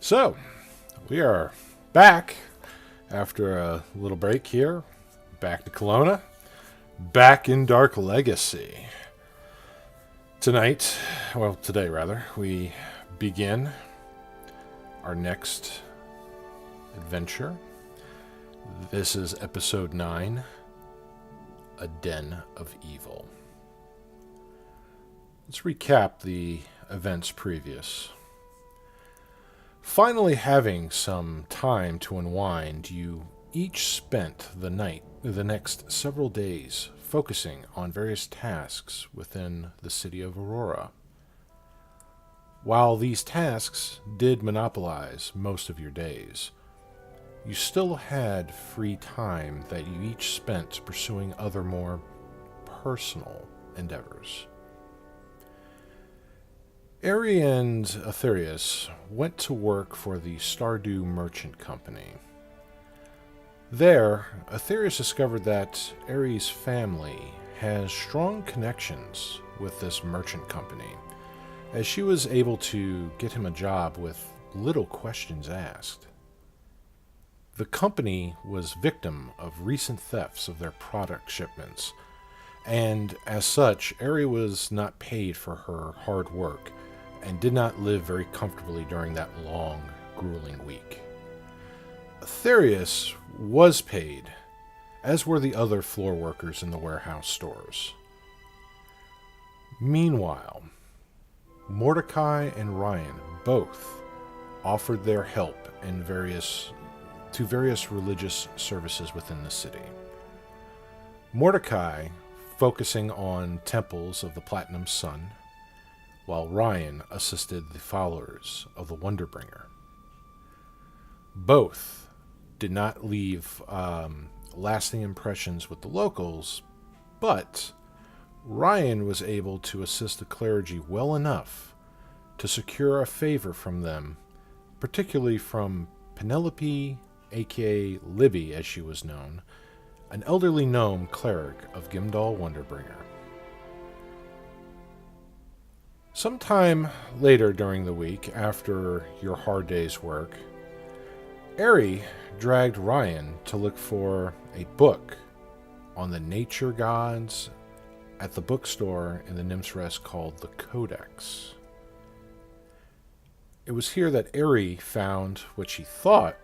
So, we are back after a little break here. Back to Kelowna. Back in Dark Legacy. Today rather, we begin our next adventure. This is episode 9, A Den of Evil. Let's recap the events previous. Finally having some time to unwind, you each spent the next several days focusing on various tasks within the city of Aurora. While these tasks did monopolize most of your days, you still had free time that you each spent pursuing other more personal endeavors. Ari and Aetherius went to work for the Stardew Merchant Company. There, Aetherius discovered that Ari's family has strong connections with this merchant company, as she was able to get him a job with little questions asked. The company was victim of recent thefts of their product shipments, and as such, Ari was not paid for her hard work and did not live very comfortably during that long, grueling week. Aetherius was paid, as were the other floor workers in the warehouse stores. Meanwhile, Mordecai and Ryan both offered their help to various religious services within the city. Mordecai focusing on temples of the Platinum Sun, while Ryan assisted the followers of the Wonderbringer. Both did not leave lasting impressions with the locals, but Ryan was able to assist the clergy well enough to secure a favor from them, particularly from Penelope, aka Libby as she was known, an elderly gnome cleric of Gimdall Wonderbringer. Sometime later during the week, after your hard day's work, Ari dragged Ryan to look for a book on the nature gods at the bookstore in the Nymph's Rest called the Codex. It was here that Ari found what she thought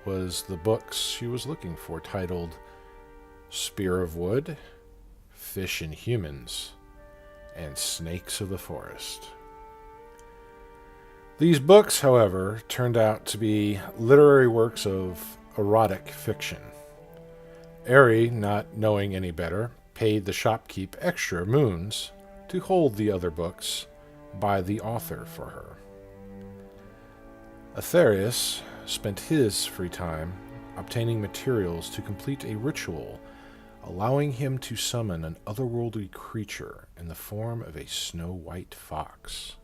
was the books she was looking for, titled Spear of Wood, Fish and Humans, and Snakes of the Forest. These books, however, turned out to be literary works of erotic fiction. Ari, not knowing any better, paid the shopkeep extra moons to hold the other books by the author for her. Aetherius spent his free time obtaining materials to complete a ritual allowing him to summon an otherworldly creature in the form of a snow-white fox.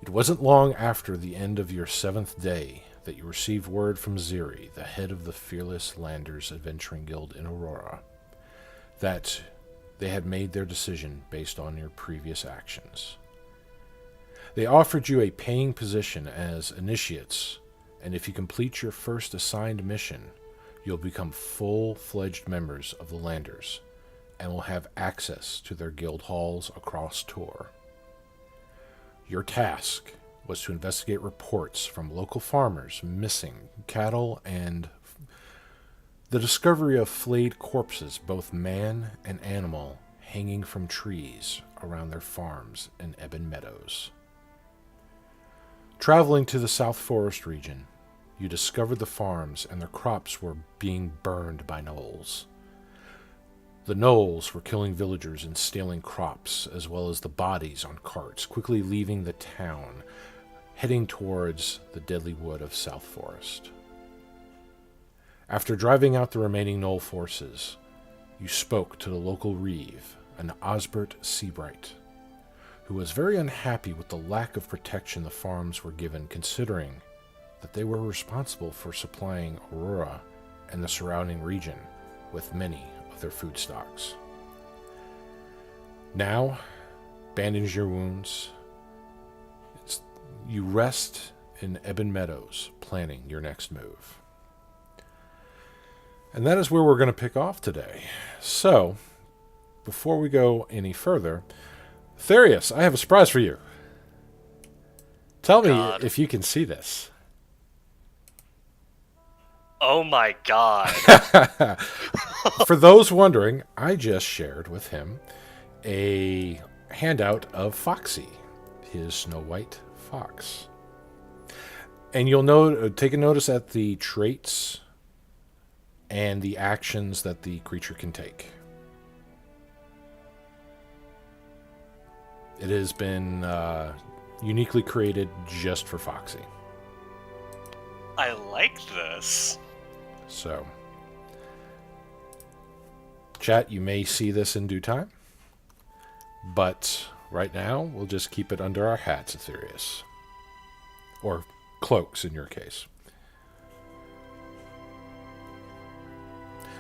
It wasn't long after the end of your 7th day that you received word from Ziri, the head of the Fearless Landers Adventuring Guild in Aurora, that they had made their decision based on your previous actions. They offered you a paying position as initiates, and if you complete your first assigned mission, you'll become full-fledged members of the Landers, and will have access to their guild halls across Tor. Your task was to investigate reports from local farmers missing cattle and the discovery of flayed corpses, both man and animal, hanging from trees around their farms in Ebonmeadow. Traveling to the South Forest region, you discovered the farms and their crops were being burned by gnolls. The gnolls were killing villagers and stealing crops, as well as the bodies on carts, quickly leaving the town, heading towards the deadly wood of South Forest. After driving out the remaining gnoll forces, you spoke to the local reeve, an Osbert Seabright, who was very unhappy with the lack of protection the farms were given, considering that they were responsible for supplying Aurora and the surrounding region with many of their food stocks. Now, bandage your wounds. You rest in Ebonmeadows, planning your next move. And that is where we're going to pick off today. So, before we go any further, Therius, I have a surprise for you. Tell me if you can see this. Oh my god. For those wondering, I just shared with him a handout of Foxy, his Snow White fox. And you'll take a notice at the traits and the actions that the creature can take. It has been uniquely created just for Foxy. I like this. So, chat, you may see this in due time, but right now we'll just keep it under our hats, Aetherius. Or cloaks in your case.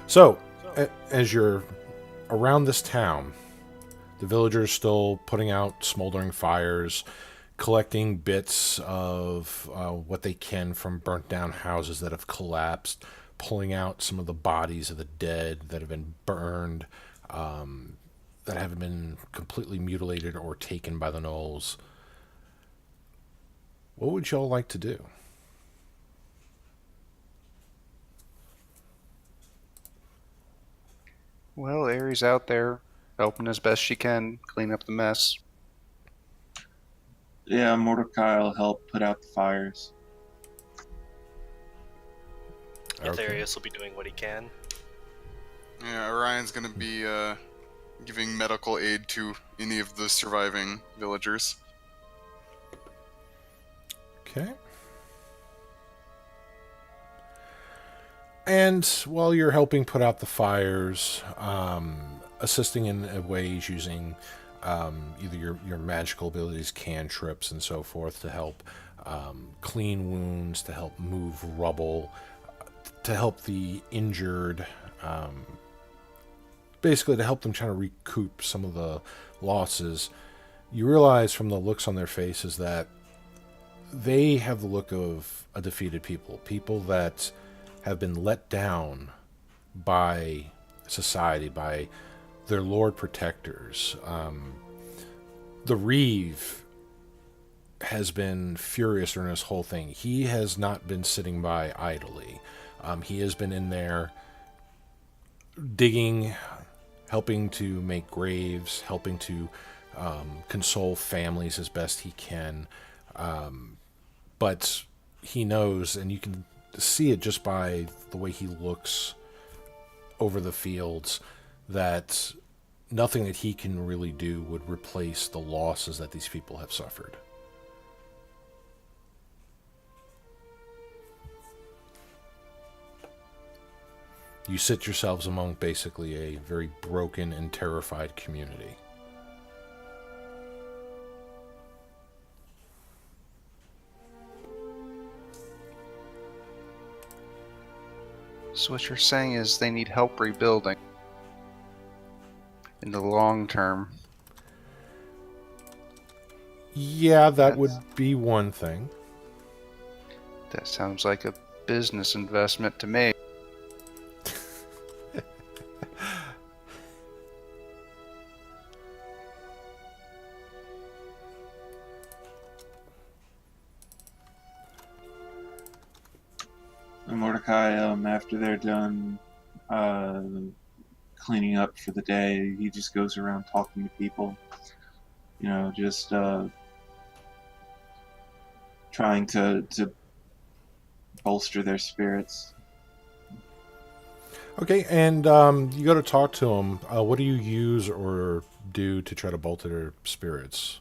So, as you're around this town, the villagers still putting out smoldering fires, collecting bits of what they can from burnt down houses that have collapsed, pulling out some of the bodies of the dead that have been burned, that haven't been completely mutilated or taken by the gnolls. What would y'all like to do? Well, Aries out there helping as best she can clean up the mess. Yeah, Mordecai will help put out the fires. Aetherius will be doing what he can. Yeah, Orion's gonna be giving medical aid to any of the surviving villagers. Okay. And while you're helping put out the fires, assisting in ways using either your magical abilities, cantrips, and so forth to help clean wounds, to help move rubble, to help the injured, basically to help them try to recoup some of the losses, you realize from the looks on their faces that they have the look of a defeated people that have been let down by society, by their lord protectors. The reeve has been furious during this whole thing. He has not been sitting by idly. He has been in there digging, helping to make graves, helping to console families as best he can. But he knows, and you can see it just by the way he looks over the fields, that nothing that he can really do would replace the losses that these people have suffered. You sit yourselves among basically a very broken and terrified community. So what you're saying is they need help rebuilding in the long term. Yeah, that would be one thing. That sounds like a business investment to me. And Mordecai, after they're done cleaning up for the day, he just goes around talking to people. You know, just trying to bolster their spirits. Okay, and you go to talk to them. What do you use or do to try to bolster their spirits?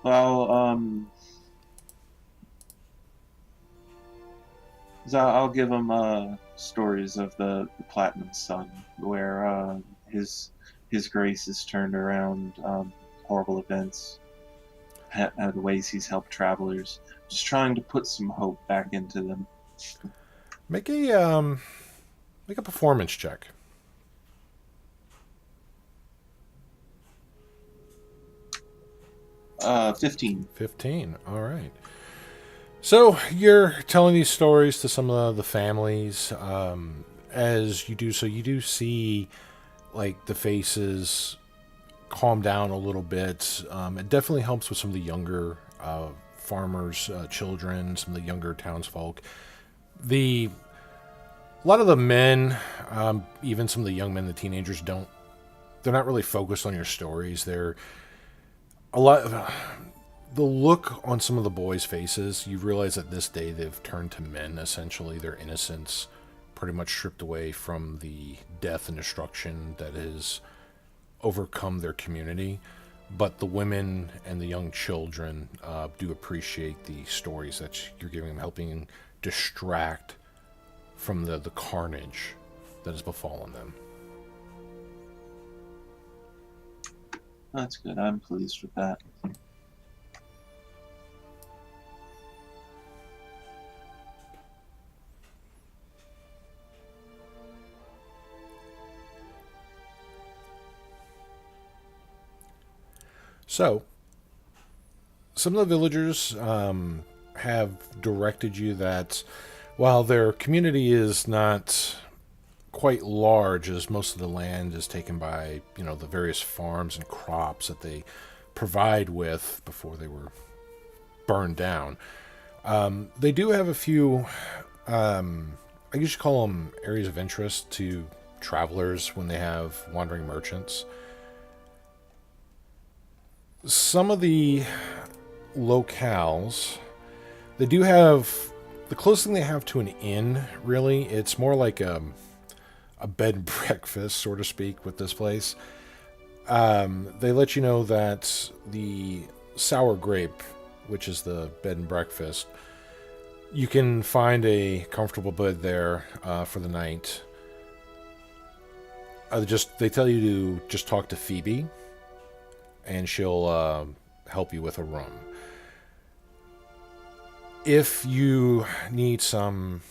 Well, so I'll give them stories of the Platinum Sun, where his grace has turned around horrible events, the ways he's helped travelers, just trying to put some hope back into them. Make a performance check. 15. 15. All right. So you're telling these stories to some of the families. As you do so, you do see like the faces calm down a little bit. It definitely helps with some of the younger farmers, children, some of the younger townsfolk. A lot of the men, even some of the young men, the teenagers, they're not really focused on your stories. They're a lot of the look on some of the boys' faces. You realize that this day they've turned to men. Essentially, their innocence pretty much stripped away from the death and destruction that has overcome their community. But the women and the young children do appreciate the stories that you're giving them, helping distract from the carnage that has befallen them. That's good. I'm pleased with that. So, some of the villagers have directed you that while their community is not quite large, as most of the land is taken by, the various farms and crops that they provide with before they were burned down, they do have a few, I guess you call them areas of interest to travelers when they have wandering merchants. Some of the locales, they do have the closest thing they have to an inn. Really, it's more like a bed and breakfast, so to speak, with this place. They let you know that the Sour Grape, which is the bed and breakfast, you can find a comfortable bed there for the night. They tell you to just talk to Phoebe, and she'll help you with a room. If you need some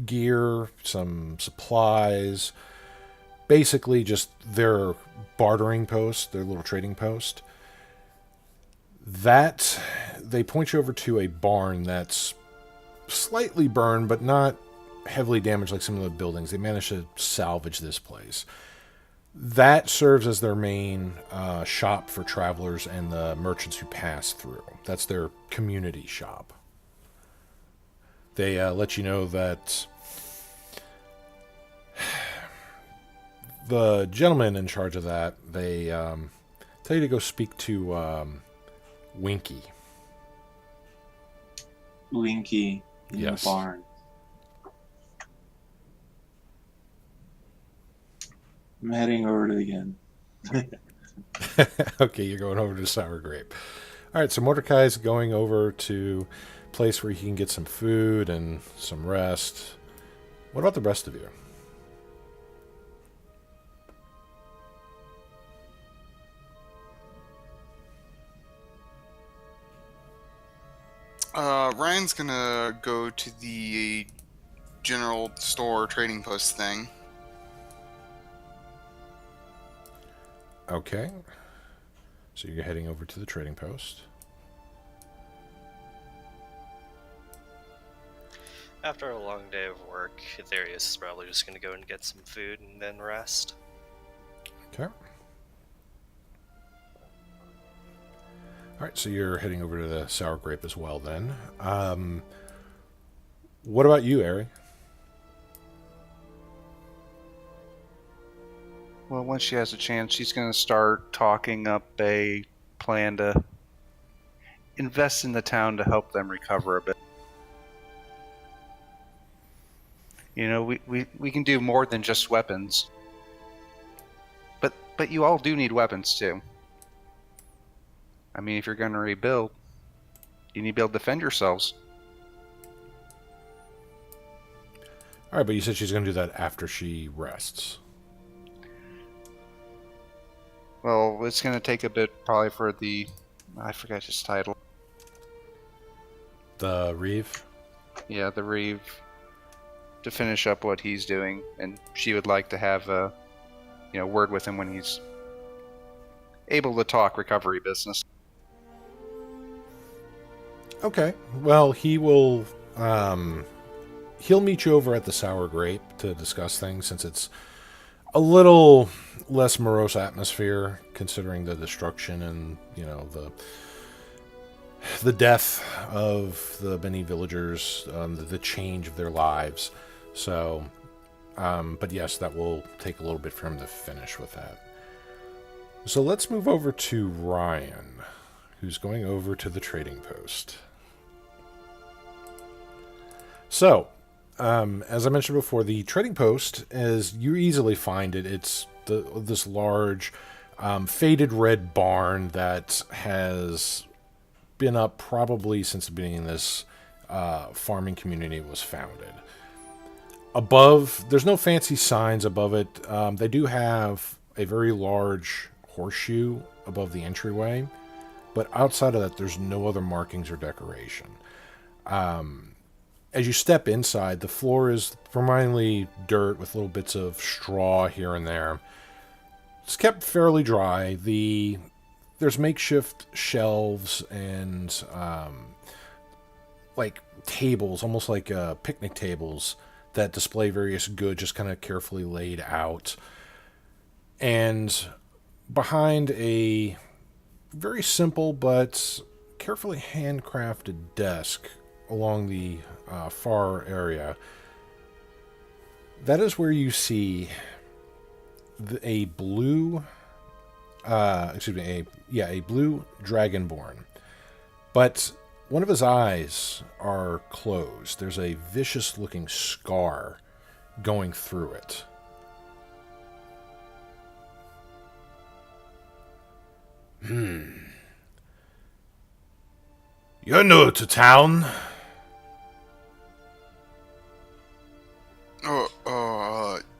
gear, some supplies, basically just their bartering post, their little trading post, that they point you over to a barn that's slightly burned but not heavily damaged like some of the buildings. They managed to salvage this place. That serves as their main shop for travelers and the merchants who pass through. That's their community shop. They let you know that the gentleman in charge of that, they tell you to go speak to Winky. Winky in Yes. the barn. I'm heading over to the inn. Okay, you're going over to Sour Grape. All right, so Mordecai's going over to a place where he can get some food and some rest. What about the rest of you? Ryan's gonna go to the general store trading post thing. Okay. So you're heading over to the trading post. After a long day of work, Aetherius is probably just going to go and get some food and then rest. Okay. All right, so you're heading over to the Sour Grape as well then. What about you, Ari? Well, once she has a chance, she's going to start talking up a plan to invest in the town to help them recover a bit. You know, we can do more than just weapons. But you all do need weapons too. I mean, if you're going to rebuild, you need to be able to defend yourselves. All right, but you said she's going to do that after she rests. Well, it's going to take a bit probably for I forgot his title. The Reeve? Yeah, the reeve, to finish up what he's doing, and she would like to have a word with him when he's able to talk recovery business. Okay. Well, he will. He'll meet you over at the Sour Grape to discuss things, since it's a little less morose atmosphere, considering the destruction and the death of the many villagers, the change of their lives. So, but yes, that will take a little bit for him to finish with that. So let's move over to Ryan, who's going over to the trading post. So, as I mentioned before, the trading post, as you easily find it, it's this large, faded red barn that has been up probably since the beginning of this farming community was founded. Above, there's no fancy signs above it. They do have a very large horseshoe above the entryway, but outside of that, there's no other markings or decoration. As you step inside, the floor is primarily dirt with little bits of straw here and there. It's kept fairly dry. There's makeshift shelves and like tables, almost like picnic tables, that display various goods, just kind of carefully laid out. And behind a very simple but carefully handcrafted desk along the far area, that is where you see a blue blue dragonborn. But one of his eyes are closed. There's a vicious looking scar going through it. You're new to town.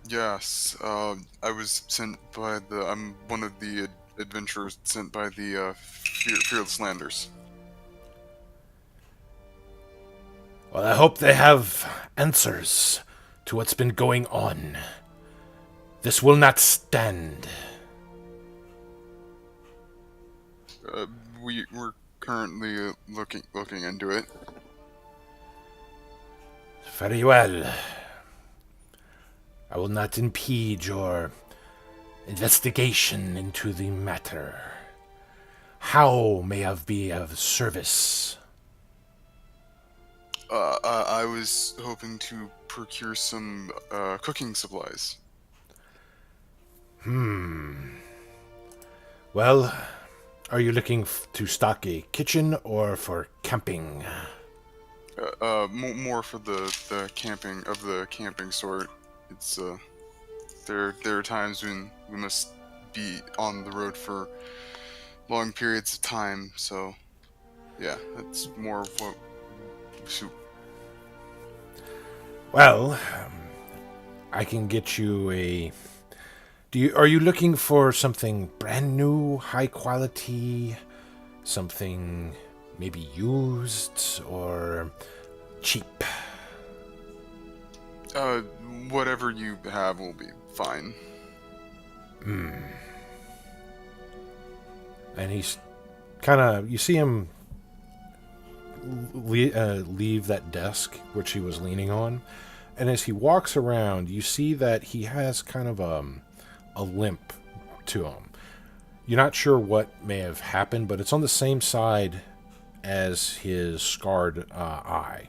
Yes. I was sent by I'm one of the adventurers sent by the Fearless Landers. Well, I hope they have answers to what's been going on. This will not stand. We're currently looking into it. Very well. I will not impede your investigation into the matter. How may I be of service? I was hoping to procure some cooking supplies. Well, are you looking to stock a kitchen or for camping? More for the camping sort. It's there are times when we must be on the road for long periods of time, so yeah, that's more of what suit. Well, I can get you a... Are you looking for something brand new, high quality, something maybe used, or cheap? Whatever you have will be fine. And he's kind of... You see him leave that desk which he was leaning on, and as he walks around, you see that he has kind of a limp to him. You're not sure what may have happened, but it's on the same side as his scarred eye.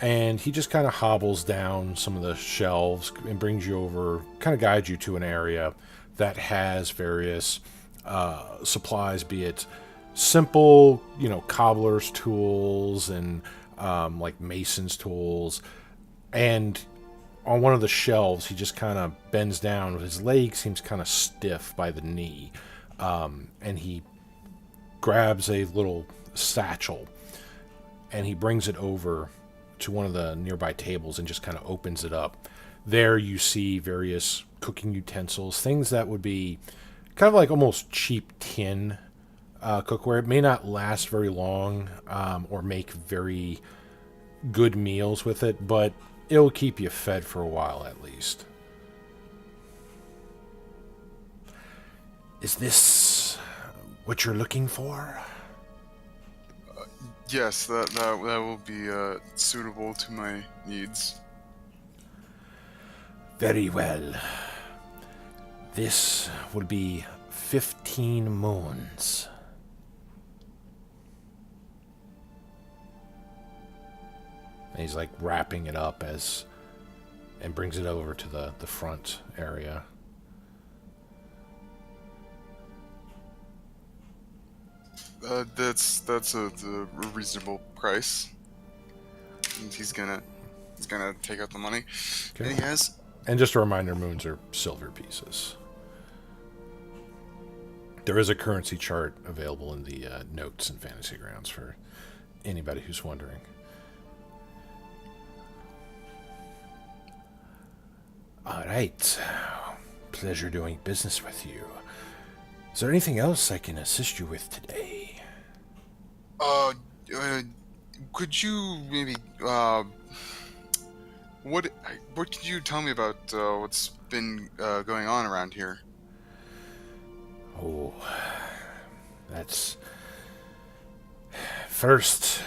And he just kind of hobbles down some of the shelves and brings you over, kind of guides you to an area that has various supplies, be it simple, cobbler's tools and like mason's tools. And on one of the shelves, he just kind of bends down. His leg seems kind of stiff by the knee. And he grabs a little satchel and he brings it over to one of the nearby tables and just kind of opens it up. There you see various cooking utensils, things that would be kind of like almost cheap tin cookware. It may not last very long or make very good meals with it, but it'll keep you fed for a while at least. Is this what you're looking for? Yes, that will be suitable to my needs. Very well. This will be 15 moons. And he's like wrapping it up and brings it over to the front area. That's a reasonable price. And he's gonna take out the money. Okay. And he has. And just a reminder, moons are silver pieces. There is a currency chart available in the notes in Fantasy Grounds for anybody who's wondering. All right. Pleasure doing business with you. Is there anything else I can assist you with today? Could you maybe what could you tell me about what's been going on around here? Oh, that's... First,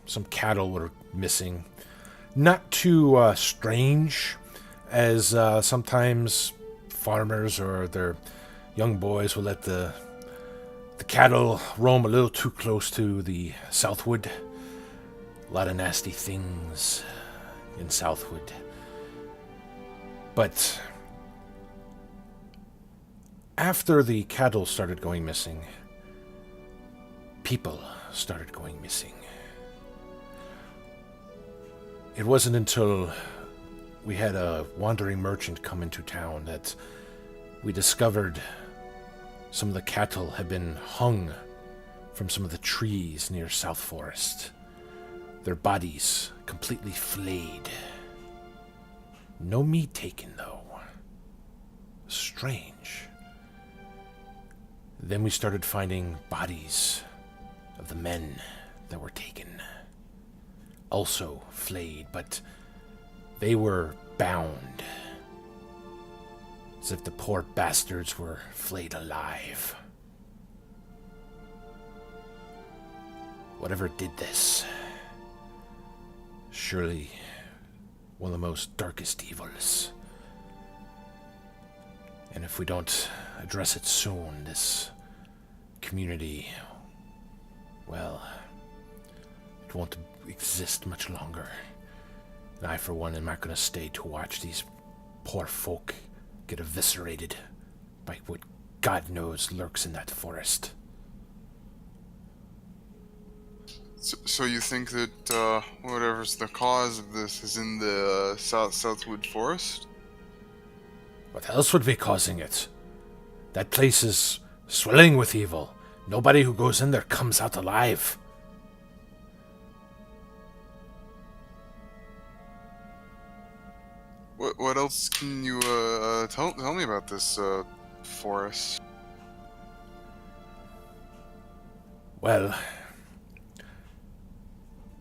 some cattle were missing. Not too strange, as sometimes farmers or their young boys will let the cattle roam a little too close to the Southwood. A lot of nasty things in Southwood. But after the cattle started going missing, people started going missing. It wasn't until we had a wandering merchant come into town that we discovered some of the cattle had been hung from some of the trees near South Forest. Their bodies completely flayed. No meat taken, though. Strange. Then we started finding bodies of the men that were taken. Also flayed, but they were bound. As if the poor bastards were flayed alive. Whatever did this, surely one of the most darkest evils. And if we don't address it soon, this community, well, it won't exist much longer. And I, for one, am not going to stay to watch these poor folk get eviscerated by what God knows lurks in that forest. So you think that whatever's the cause of this is in the Southwood Forest? What else would be causing it? That place is swelling with evil. Nobody who goes in there comes out alive. What else can you tell me about this forest? Well,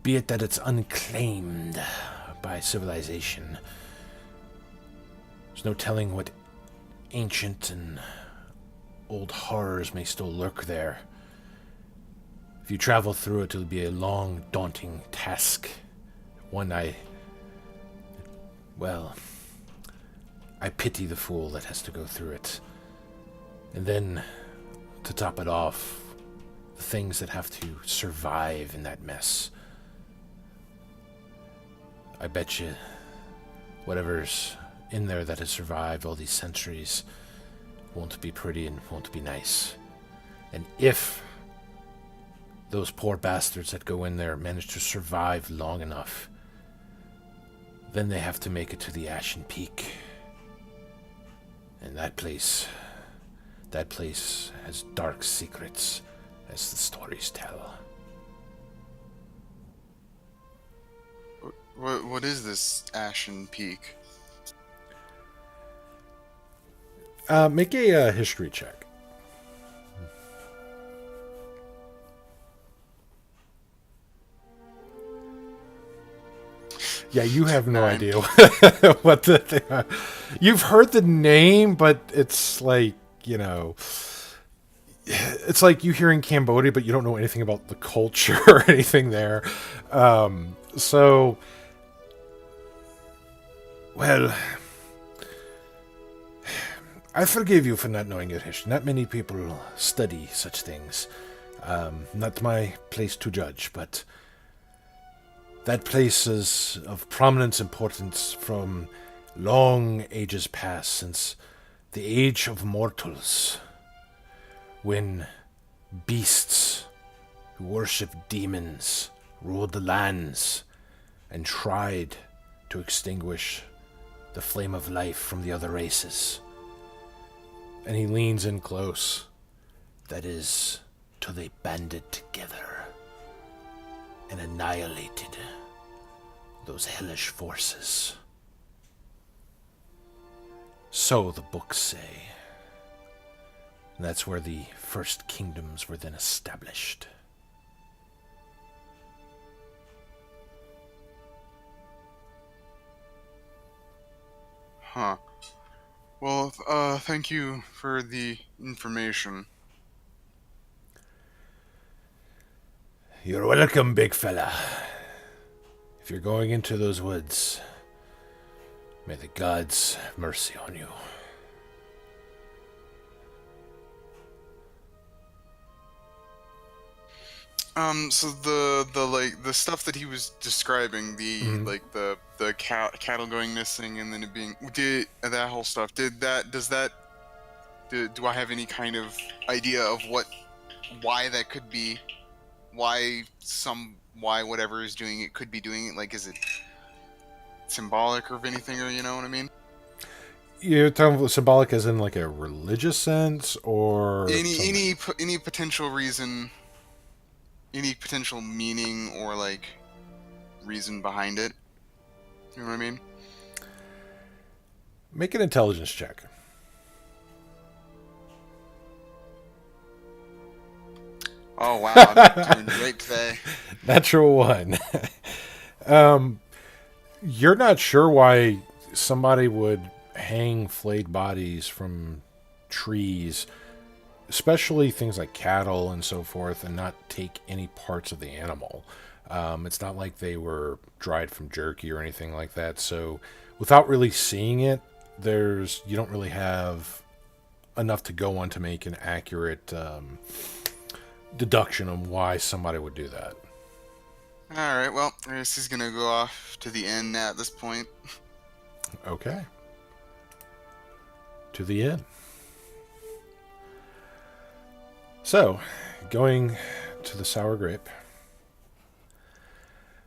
be it that it's unclaimed by civilization, there's no telling what ancient and old horrors may still lurk there. If you travel through it, it'll be a long, daunting task. One I pity the fool that has to go through it. And then, to top it off, the things that have to survive in that mess. I bet you whatever's in there that has survived all these centuries won't be pretty and won't be nice. And if those poor bastards that go in there manage to survive long enough, then they have to make it to the Ashen Peak. And that place has dark secrets, as the stories tell. What is this Ashen Peak? Make a history check. Yeah, you have no idea what the thing. You've heard the name, but it's like, it's like you hearing Cambodia, but you don't know anything about the culture or anything there. So, well, I forgive you for not knowing your history. Not many people study such things. Not my place to judge, but that place is of prominent importance from long ages past, since the age of mortals, when beasts who worship demons ruled the lands and tried to extinguish the flame of life from the other races. And he leans in close. That is, till they banded together and annihilated those hellish forces. So the books say. And that's where the first kingdoms were then established. Huh. Well, thank you for the information. You're welcome, big fella. If you're going into those woods, may the gods have mercy on you. So the stuff that he was describing, the cattle going missing and then it being that whole stuff. Do I have any kind of idea of why that could be, why whatever is doing it could be doing it? Like, is it symbolic of anything, or you know what I mean? You're talking about symbolic as in like a religious sense, or Any potential reason, any potential meaning or like reason behind it. You know what I mean? Make an intelligence check. Oh wow, I'm doing great today. Natural one. You're not sure why somebody would hang flayed bodies from trees, especially things like cattle and so forth, and not take any parts of the animal. It's not like they were dried from jerky or anything like that. So without really seeing it, you don't really have enough to go on to make an accurate deduction on why somebody would do that. Alright, well, I guess he's gonna go off to the inn at this point. Okay. To the inn. So, going to the Sour Grape.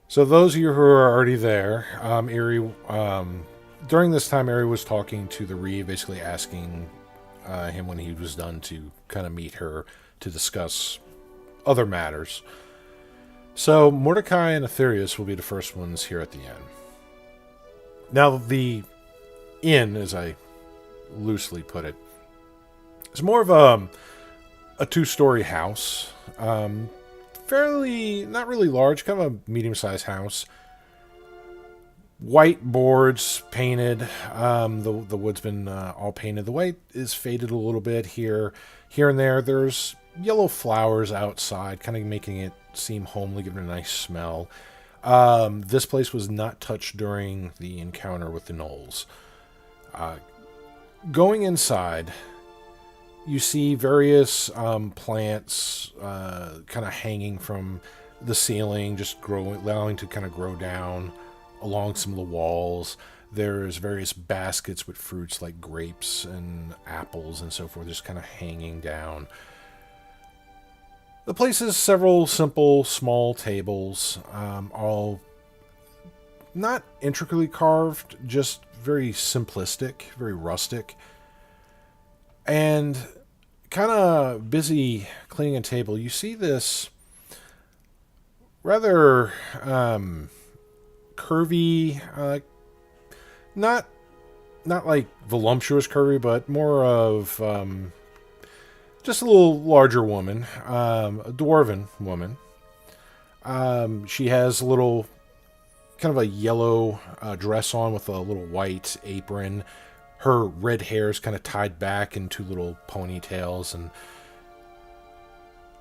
So those of you who are already there, Erie, during this time, Erie was talking to the reeve, basically asking him when he was done to kind of meet her to discuss other matters. So Mordecai and Aetherius will be the first ones here at the inn. Now, the inn, as I loosely put it, is more of a two-story house. Fairly, not really large, kind of a medium-sized house. White boards painted. The wood's been all painted. The white is faded a little bit here and there. There's yellow flowers outside, kind of making it seem homely, giving it a nice smell. This place was not touched during the encounter with the gnolls. Going inside, you see various plants kind of hanging from the ceiling, just allowing to kind of grow down along some of the walls. There's various baskets with fruits like grapes and apples and so forth, just kind of hanging down. The place has several simple, small tables, all not intricately carved, just very simplistic, very rustic. And kind of busy cleaning a table, you see this rather curvy, not like voluptuous curvy, but more of just a little larger woman, a dwarven woman. She has a little, kind of a yellow dress on with a little white apron. Her red hair is kind of tied back in two little ponytails, and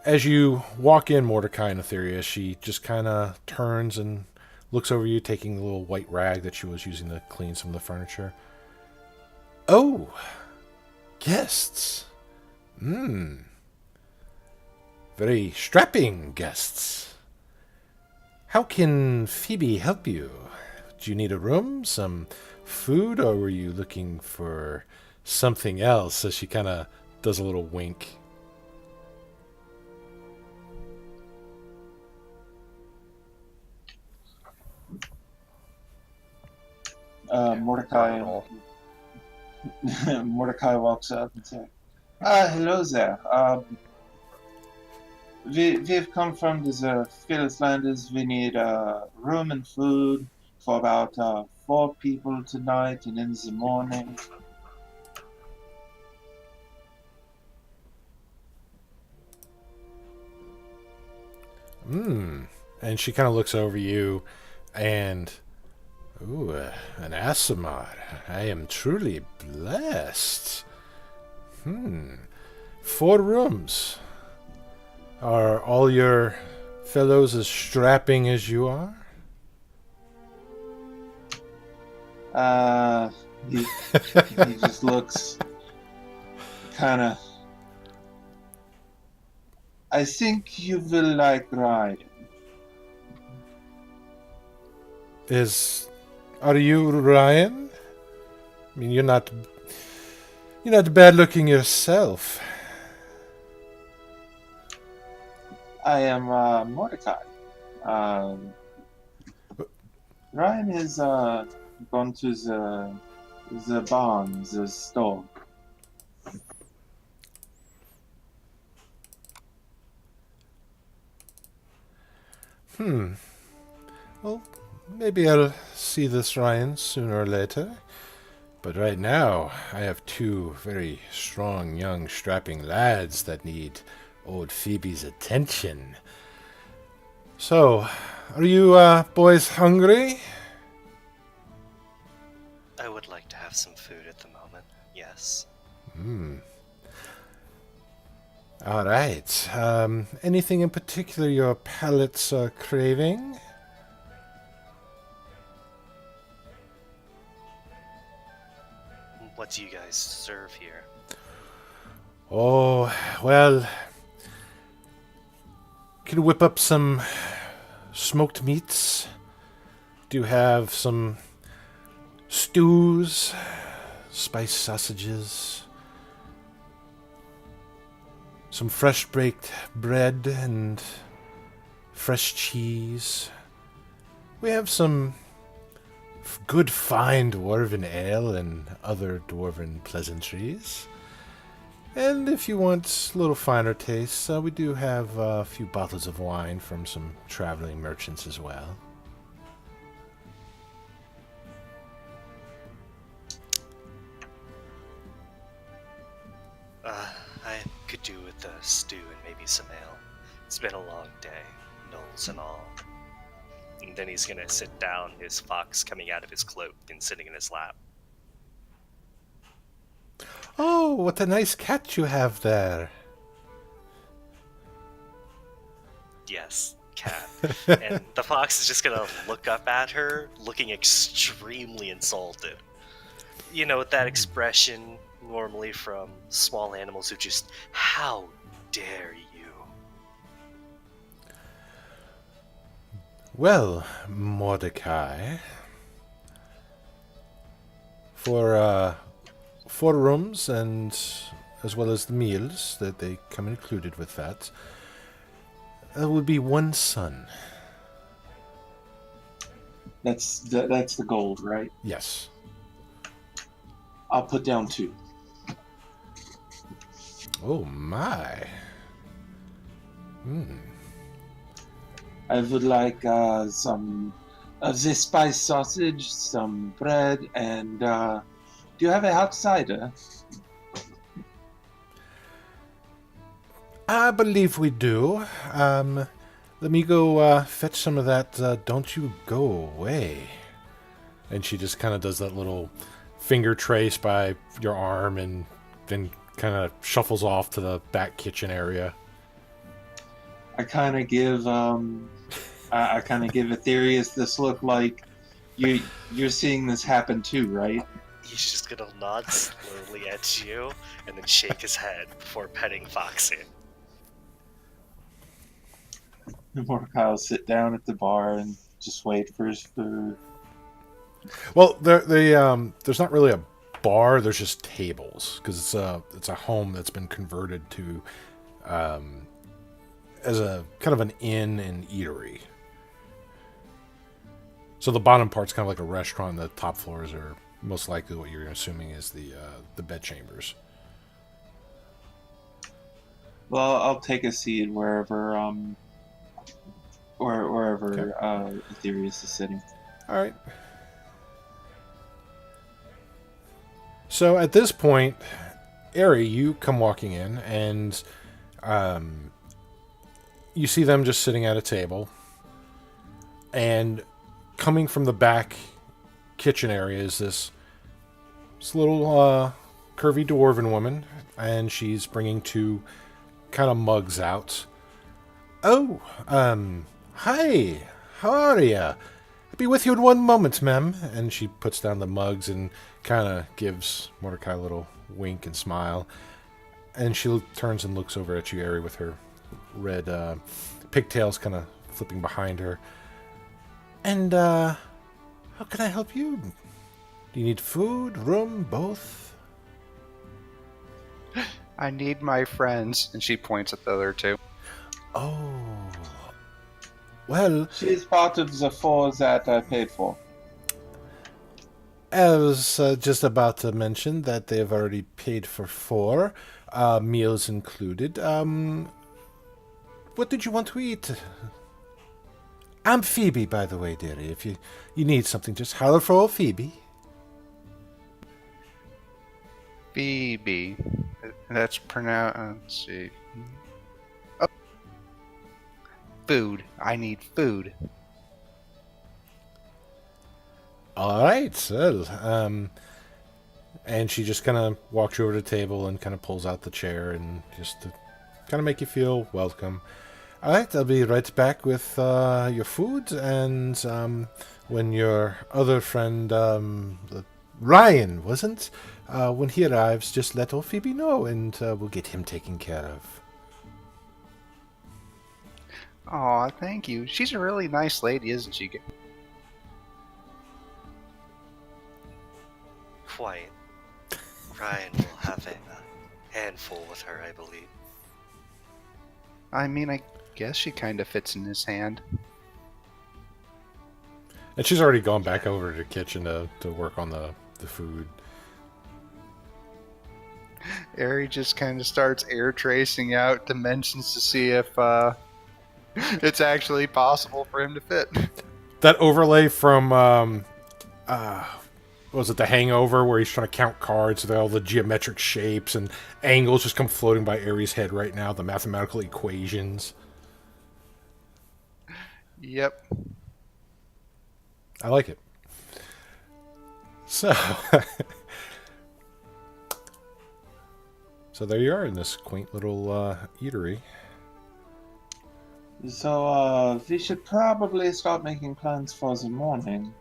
as you walk in, Mordecai and Etheria, she just kind of turns and looks over you, taking the little white rag that she was using to clean some of the furniture. Oh, guests. Very strapping guests. How can Phoebe help you? Do you need a room, some food, or were you looking for something else? So she kind of does a little wink. Mordecai Mordecai walks up and says, hello there. We've come from the Phyllislanders. We need room and food for about 4 people tonight and in the morning. And she kind of looks over you and... Ooh, an Asimar. I am truly blessed. 4 rooms. Are all your fellows as strapping as you are? He just looks kind of... I think you will like Ryan. Are you Ryan? I mean, you're not bad looking yourself. I am Mordecai. Ryan has gone to the barn, the store. Well, maybe I'll see this Ryan sooner or later. But right now, I have 2 very strong, young, strapping lads that need old Phoebe's attention. So, are you boys hungry? I would like to have some food at the moment, yes. All right. Anything in particular your palates are craving? What do you guys serve here? Oh, well, can whip up some smoked meats. Do have some stews, spiced sausages, some fresh baked bread and fresh cheese. We have some good fine dwarven ale and other dwarven pleasantries. And if you want a little finer tastes, we do have a few bottles of wine from some traveling merchants as well. I could do with a stew and maybe some ale. It's been a long day, gnolls and all. And then he's gonna sit down, his fox coming out of his cloak and sitting in his lap. Oh, what a nice cat you have there. Yes, cat. And the fox is just gonna look up at her, looking extremely insulted. You know, with that expression normally from small animals who just, how dare you? Well, Mordecai, for 4 rooms and as well as the meals that they come included with that, would be 1 son. That's the gold, right? Yes. I'll put down 2. Oh my. I would like some of this spiced sausage, some bread, and do you have a hot cider? I believe we do. Let me go fetch some of that. Don't you go away. And she just kind of does that little finger trace by your arm and then kind of shuffles off to the back kitchen area. I kind of give I kind of give Aetherius this look like you're seeing this happen too, right? He's just gonna nod slowly at you and then shake his head before petting Foxy. And Mordecai will sit down at the bar and just wait for his food. Well, there's not really a bar. There's just tables because it's a home that's been converted to as a kind of an inn and eatery. So the bottom part's kind of like a restaurant. The top floors are most likely what you're assuming is the bed chambers. Well, I'll take a seat wherever Aetherius is sitting. All right. So at this point, Ari, you come walking in, and you see them just sitting at a table. And coming from the back kitchen area is this little curvy dwarven woman, and she's bringing two kind of mugs out. Oh, hi, how are ya? I'll be with you in one moment, ma'am. And she puts down the mugs and kind of gives Mordecai a little wink and smile. And she turns and looks over at you, Ari, with her red pigtails kind of flipping behind her. And, how can I help you? Do you need food, room, both? I need my friends. And she points at the other two. Oh. Well, She's part of the four that I paid for. I was just about to mention that they've already paid for 4, meals included. What did you want to eat? I'm Phoebe, by the way, dearie. If you need something, just holler for old Phoebe. Phoebe. That's pronounced. Let's see. Oh. Food. I need food. All right, well, and she just kind of walks you over to the table and kind of pulls out the chair and just to kind of make you feel welcome. All right, I'll be right back with your food, and when your other friend, Ryan, wasn't? When he arrives, just let old Phoebe know, and we'll get him taken care of. Aw, thank you. She's a really nice lady, isn't she? Quite. Ryan will have a handful with her, I believe. I mean, I guess she kind of fits in his hand. And she's already gone back over to the kitchen to work on the food. Ari just kind of starts air tracing out dimensions to see if it's actually possible for him to fit. That overlay from what was it, The Hangover, where he's trying to count cards with all the geometric shapes and angles just come floating by Ari's head right now, the mathematical equations. Yep. I like it. So so there you are in this quaint little eatery. So, we should probably start making plans for the morning.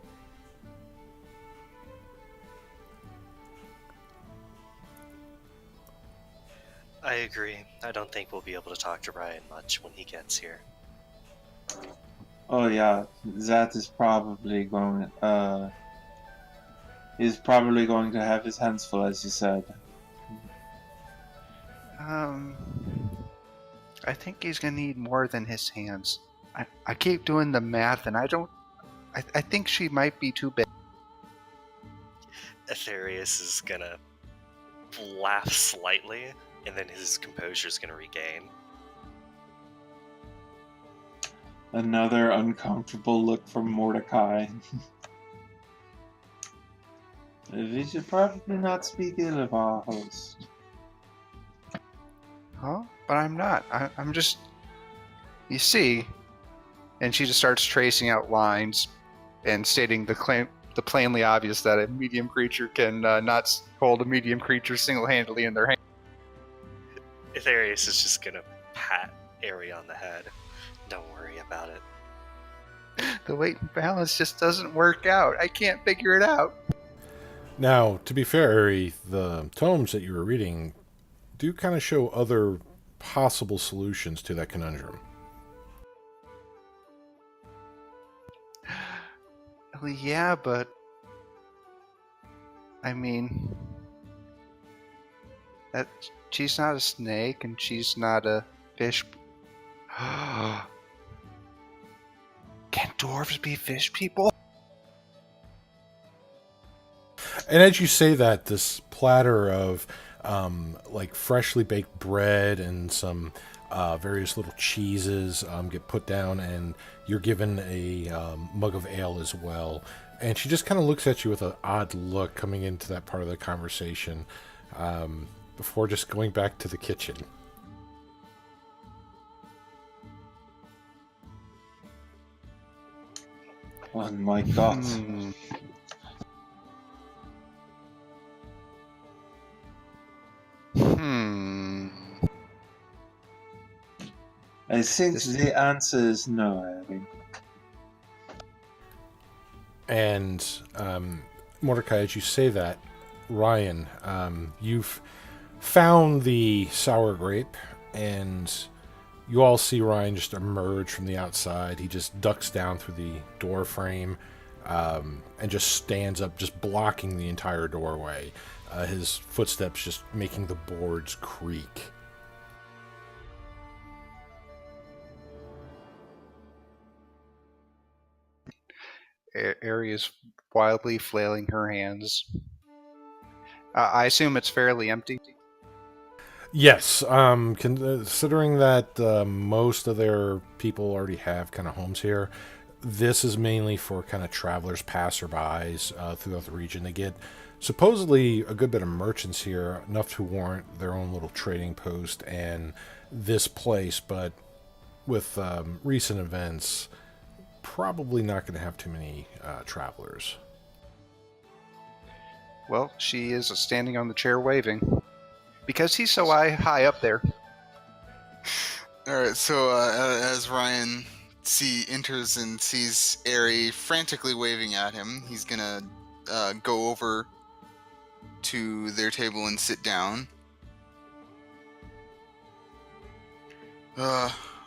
I agree. I don't think we'll be able to talk to Ryan much when he gets here. Oh yeah, that is probably going. He's probably going to have his hands full, as you said. I think he's gonna need more than his hands. I keep doing the math, and I think she might be too big. Aetherius is gonna laugh slightly, and then his composure is gonna regain. Another uncomfortable look from Mordecai. We should probably not speak ill of our host. Huh? But I'm not. I'm just. You see, and she just starts tracing out lines and stating the plainly obvious that a medium creature can not hold a medium creature single-handedly in their hand. Aetherius is just gonna pat Ari on the head. Don't worry about it. The weight and balance just doesn't work out. I can't figure it out. Now, to be fair, Ari, the tomes that you were reading do kind of show other possible solutions to that conundrum. Well, yeah, but I mean, that she's not a snake and she's not a fish. Can dwarves be fish people? And as you say that, this platter of like freshly baked bread and some various little cheeses get put down, and you're given a mug of ale as well. And she just kind of looks at you with an odd look coming into that part of the conversation before just going back to the kitchen. Oh my god. I think the answer is no, Harry. And Mordecai, as you say that, Ryan, you've found the sour grape, and you all see Ryan just emerge from the outside. He just ducks down through the door frame and just stands up, just blocking the entire doorway. His footsteps just making the boards creak. Ari is wildly flailing her hands. I assume it's fairly empty. Yes, considering that most of their people already have kind of homes here, this is mainly for kind of travelers, passerbys throughout the region. They get supposedly a good bit of merchants here, enough to warrant their own little trading post and this place, but with recent events, probably not going to have too many travelers. Well, she is standing on the chair waving. Because he's so high up there. Alright, so as Ryan enters and sees Ari frantically waving at him, he's gonna go over to their table and sit down.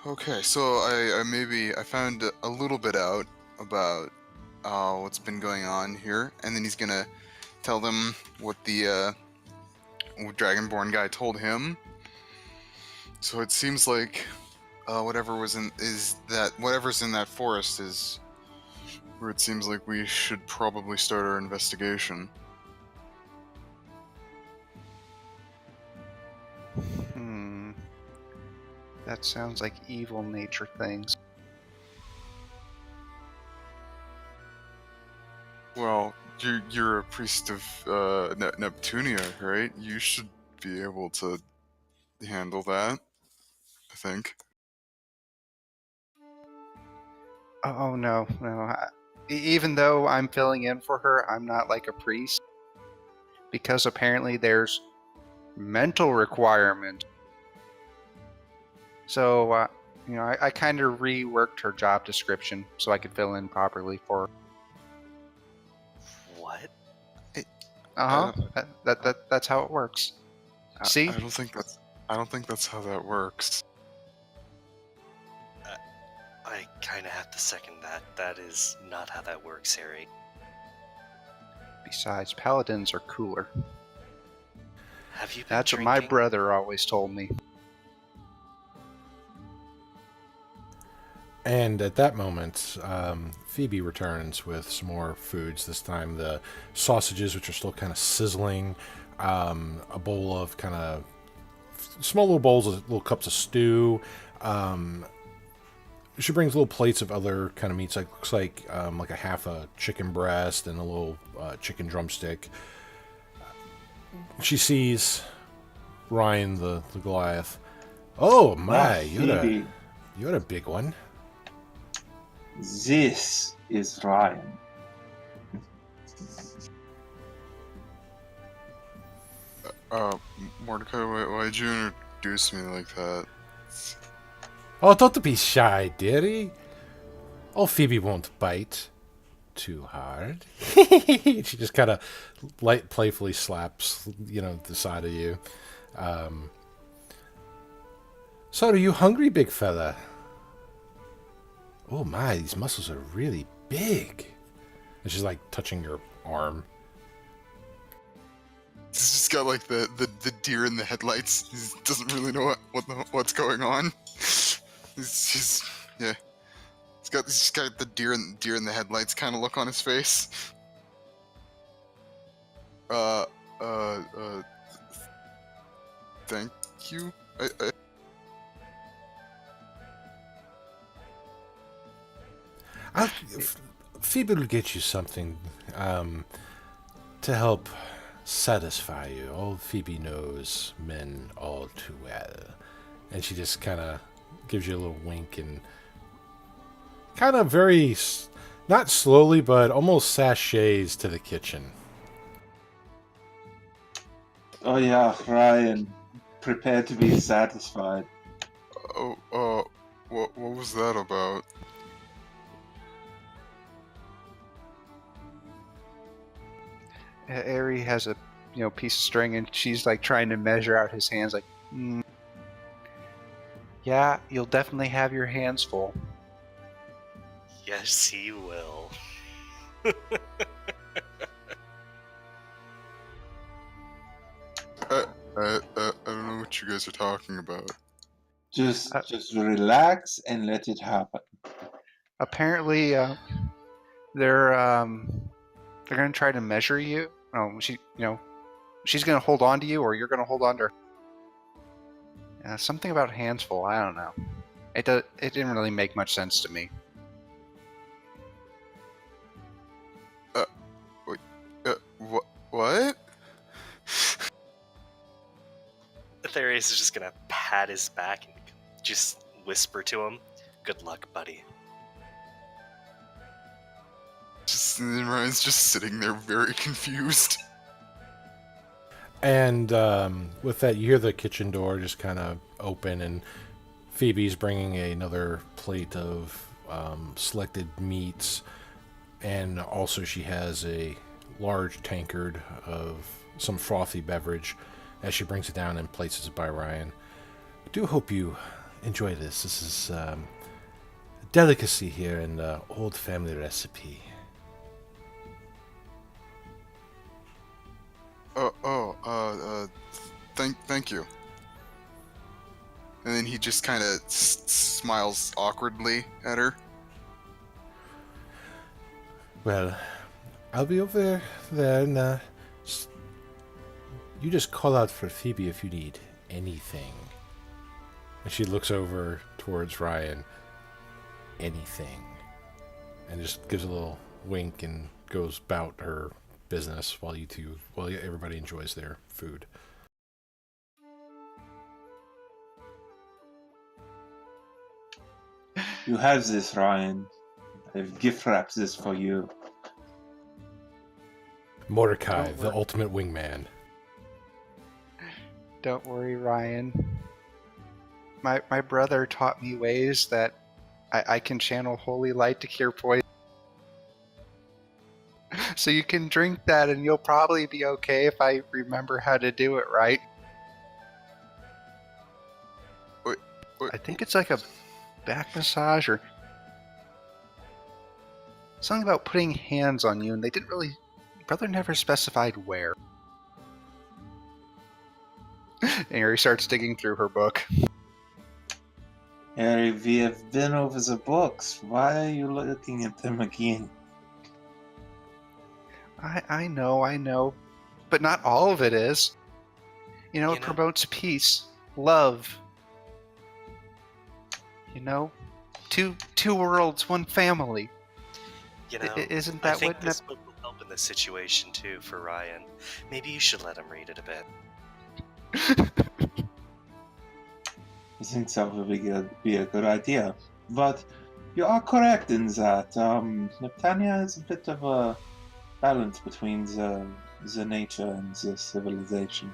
Okay, so I found a little bit out about what's been going on here, and then he's gonna tell them what the Dragonborn guy told him. So it seems like whatever's in that forest is where it seems like we should probably start our investigation. That sounds like evil nature things. Well, you're a priest of Neptunia, right? You should be able to handle that, I think. Oh no. Even though I'm filling in for her, I'm not like a priest. Because apparently there's mental requirement. So, I kind of reworked her job description so I could fill in properly for her. What? That's how it works. See? I don't think that's how that works. I kind of have to second that. That is not how that works, Harry. Besides, paladins are cooler. Have you been That's drinking? what my brother always told me. And at that moment, Phoebe returns with some more foods. This time the sausages, which are still kind of sizzling, a bowl of kind of small little bowls of little cups of stew. She brings little plates of other kind of meats. Like looks like a half a chicken breast and a little chicken drumstick. She sees Ryan the Goliath. Oh my, Phoebe, you had a big one. this is Ryan. Mordecai, why'd you introduce me like that? Oh, don't be shy, dearie. Oh, Phoebe won't bite too hard. She just kind of playfully slaps, the side of you. So, are you hungry, big fella? Oh my, these muscles are really big. And she's like touching your arm. He's just got like the deer in the headlights. He doesn't really know what's going on. Yeah. He's got the deer in the headlights kind of look on his face. Thank you. Phoebe will get you something to help satisfy you. Old Phoebe knows men all too well. And she just kind of gives you a little wink and kind of very, not slowly, but almost sachets to the kitchen. Oh yeah, Ryan, prepare to be satisfied. What was that about? Ari has a piece of string, and she's like trying to measure out his hands. Like, yeah, you'll definitely have your hands full. Yes, he will. I don't know what you guys are talking about. Just relax and let it happen. Apparently, they're gonna try to measure you. Oh, she's gonna hold on to you, or you're gonna hold on to her. Something about hands full. I don't know. It didn't really make much sense to me. What? Aetherius is just gonna pat his back and just whisper to him, "Good luck, buddy." And then Ryan's just sitting there very confused. And with that, you hear the kitchen door just kind of open, and Phoebe's bringing another plate of selected meats, and also she has a large tankard of some frothy beverage as she brings it down and places it by Ryan. I do hope you enjoy this. This is a delicacy here in the old family recipe. Thank you. And then he just kind of smiles awkwardly at her. Well, I'll be over there, and you just call out for Phoebe if you need anything. And she looks over towards Ryan. Anything. And just gives a little wink and goes about her business while everybody enjoys their food. You have this, Ryan. I've gift wrapped this for you. Mordecai, the ultimate wingman. Don't worry, Ryan. My brother taught me ways that I can channel holy light to cure poison. So you can drink that and you'll probably be okay if I remember how to do it right. Wait. I think it's like a back massage or something about putting hands on you, and they didn't really... Brother never specified where. And Ari starts digging through her book. Harry, we have been over the books. Why are you looking at them again? I know. But not all of it is. It promotes peace, love. Two worlds, one family. Isn't that I think what... this book will help in this situation too for Ryan. Maybe you should let him read it a bit. I think that would be a good idea. But you are correct in that Neptania is a bit of a balance between the nature and the civilization.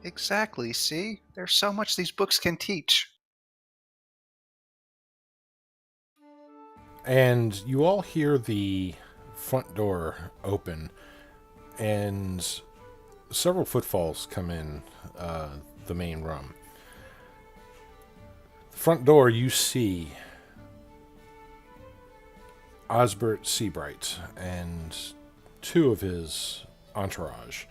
Exactly, see? There's so much these books can teach. And you all hear the front door open, and several footfalls come in the main room. The front door, you see Osbert Seabright and two of his entourage.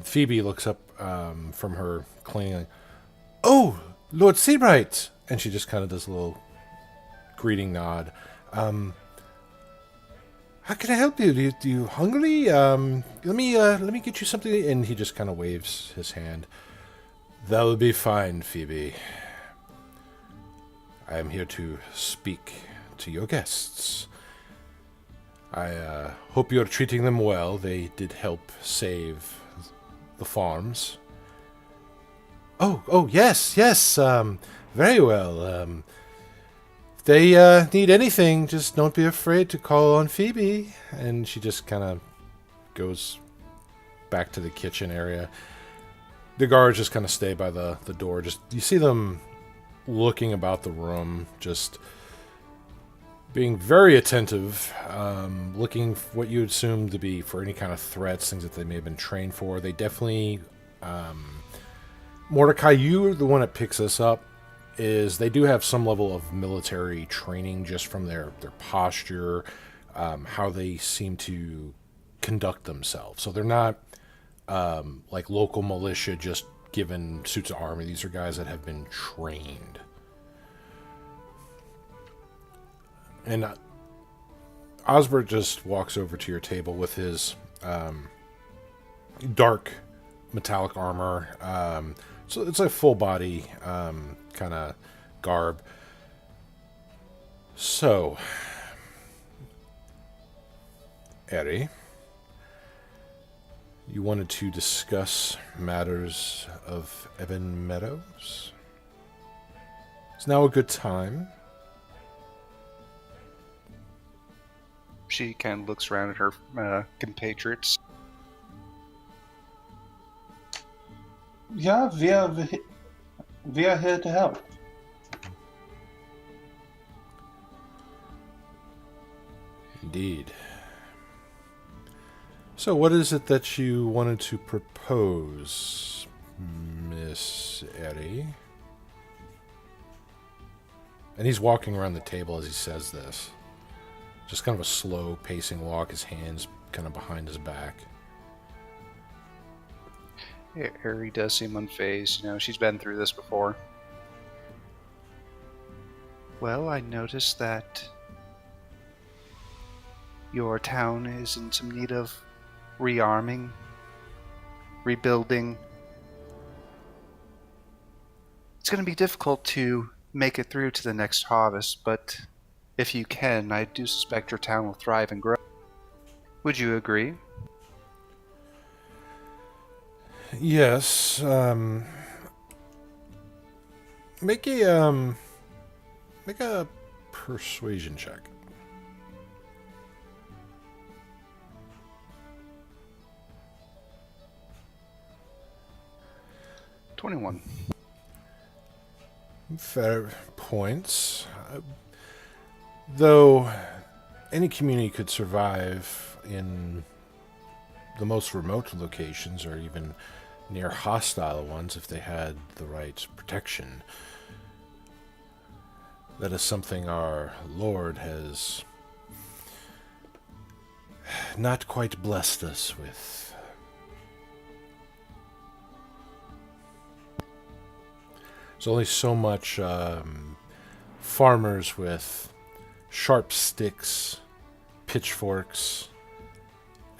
Phoebe looks up from her cleaning. Oh, Lord Seabright! And she just kind of does a little greeting nod. How can I help you? You hungry? Let me get you something. And he just kind of waves his hand. That'll be fine, Phoebe. I am here to speak to your guests. I hope you're treating them well. They did help save the farms. Oh, yes. Very well. If they need anything, just don't be afraid to call on Phoebe. And she just kind of goes back to the kitchen area. The guards just kind of stay by the door. Just you see them looking about the room, just being very attentive, looking for what you would assume to be for any kind of threats, things that they may have been trained for. They definitely, Mordecai, you are the one that picks this up, is they do have some level of military training just from their posture, how they seem to conduct themselves. So they're not like local militia just given suits of armor. These are guys that have been trained. And Osbert just walks over to your table with his dark metallic armor. So it's a full body kind of garb. So, Eri, you wanted to discuss matters of Ebonmeadow? Is now a good time? She kind of looks around at her compatriots. Yeah, we are here to help. Indeed. So what is it that you wanted to propose, Miss Eri? And he's walking around the table as he says this. Just kind of a slow pacing walk, his hands kind of behind his back. Yeah, Eri does seem unfazed. You know, she's been through this before. Well, I noticed that your town is in some need of rearming, rebuilding. It's going to be difficult to make it through to the next harvest, but if you can, I do suspect your town will thrive and grow. Would you agree? Yes, make a persuasion check. $21. Fair points. Though any community could survive in the most remote locations or even near hostile ones if they had the right protection. That is something our Lord has not quite blessed us with. There's only so much farmers with sharp sticks, pitchforks,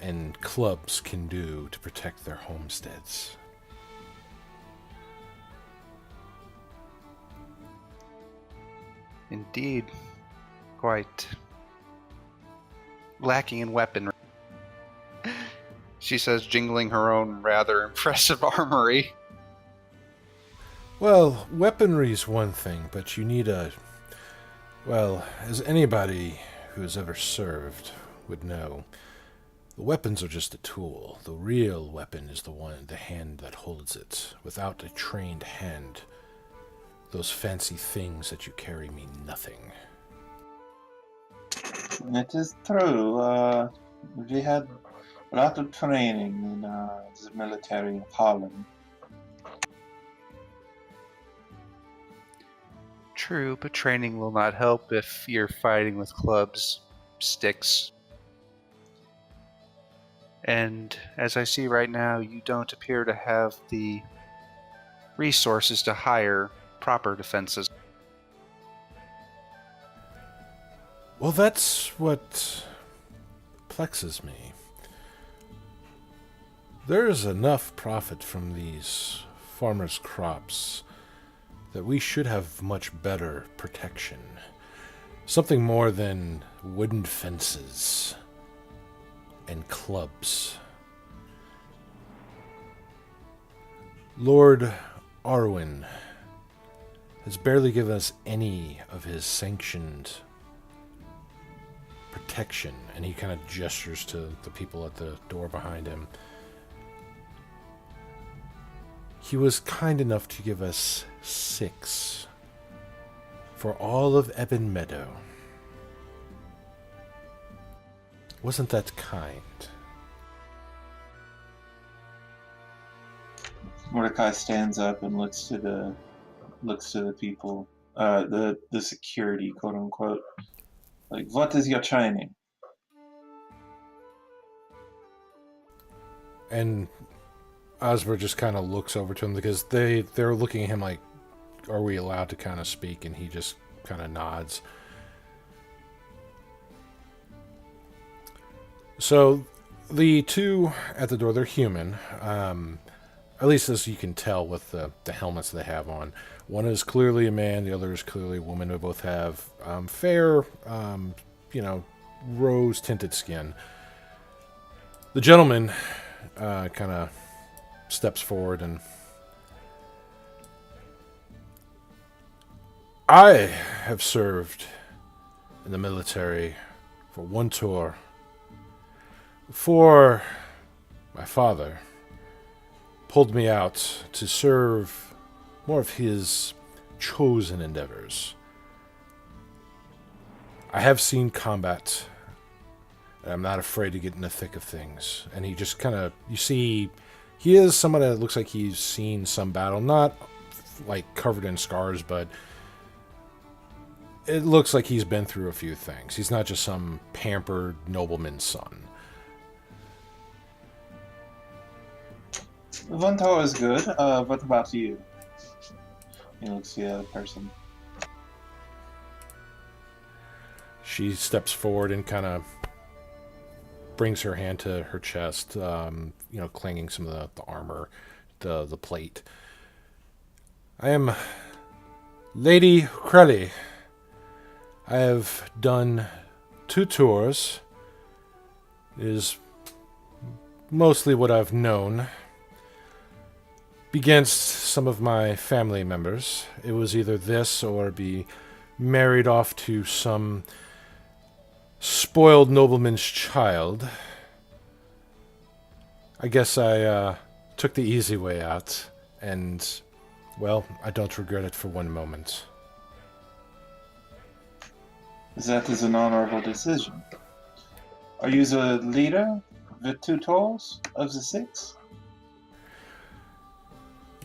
and clubs can do to protect their homesteads. Indeed. Quite lacking in weaponry. She says, jingling her own rather impressive armory. Well, weaponry's one thing, but you need well, as anybody who has ever served would know, The weapons are just a tool. The real weapon is the hand that holds it. Without a trained hand, those fancy things that you carry mean nothing. It is true. We had a lot of training in the military of Holland. True, but training will not help if you're fighting with clubs, sticks. And as I see right now, you don't appear to have the resources to hire proper defenses. Well, that's what perplexes me. There is enough profit from these farmers' crops that we should have much better protection. Something more than wooden fences and clubs. Lord Arwen has barely given us any of his sanctioned protection, and he kind of gestures to the people at the door behind him. He was kind enough to give us 6 for all of Ebonmeadow. Wasn't that kind? Mordecai stands up and looks to the people, the security, quote unquote. Like, what is your training? And Osborne just kind of looks over to him because they're looking at him like, are we allowed to kind of speak? And he just kind of nods. So the two at the door, they're human. At least as you can tell with the helmets they have on. One is clearly a man, the other is clearly a woman. They both have fair, rose-tinted skin. The gentleman kind of steps forward and... I have served in the military for one tour. For my father pulled me out to serve more of his chosen endeavors. I have seen combat, and I'm not afraid to get in the thick of things. And he just kind of, you see, he is someone that looks like he's seen some battle, not like covered in scars, but it looks like he's been through a few things. He's not just some pampered nobleman's son. One tour is good. What about you? He looks at the other person. She steps forward and kind of brings her hand to her chest, clanging some of the armor, the plate. I am Lady Crelly. I have done 2 tours. It is mostly what I've known. Against some of my family members. It was either this or be married off to some spoiled nobleman's child. I guess I took the easy way out, and, well, I don't regret it for one moment. That is an honorable decision. Are you the leader of the 2 tours of the 6?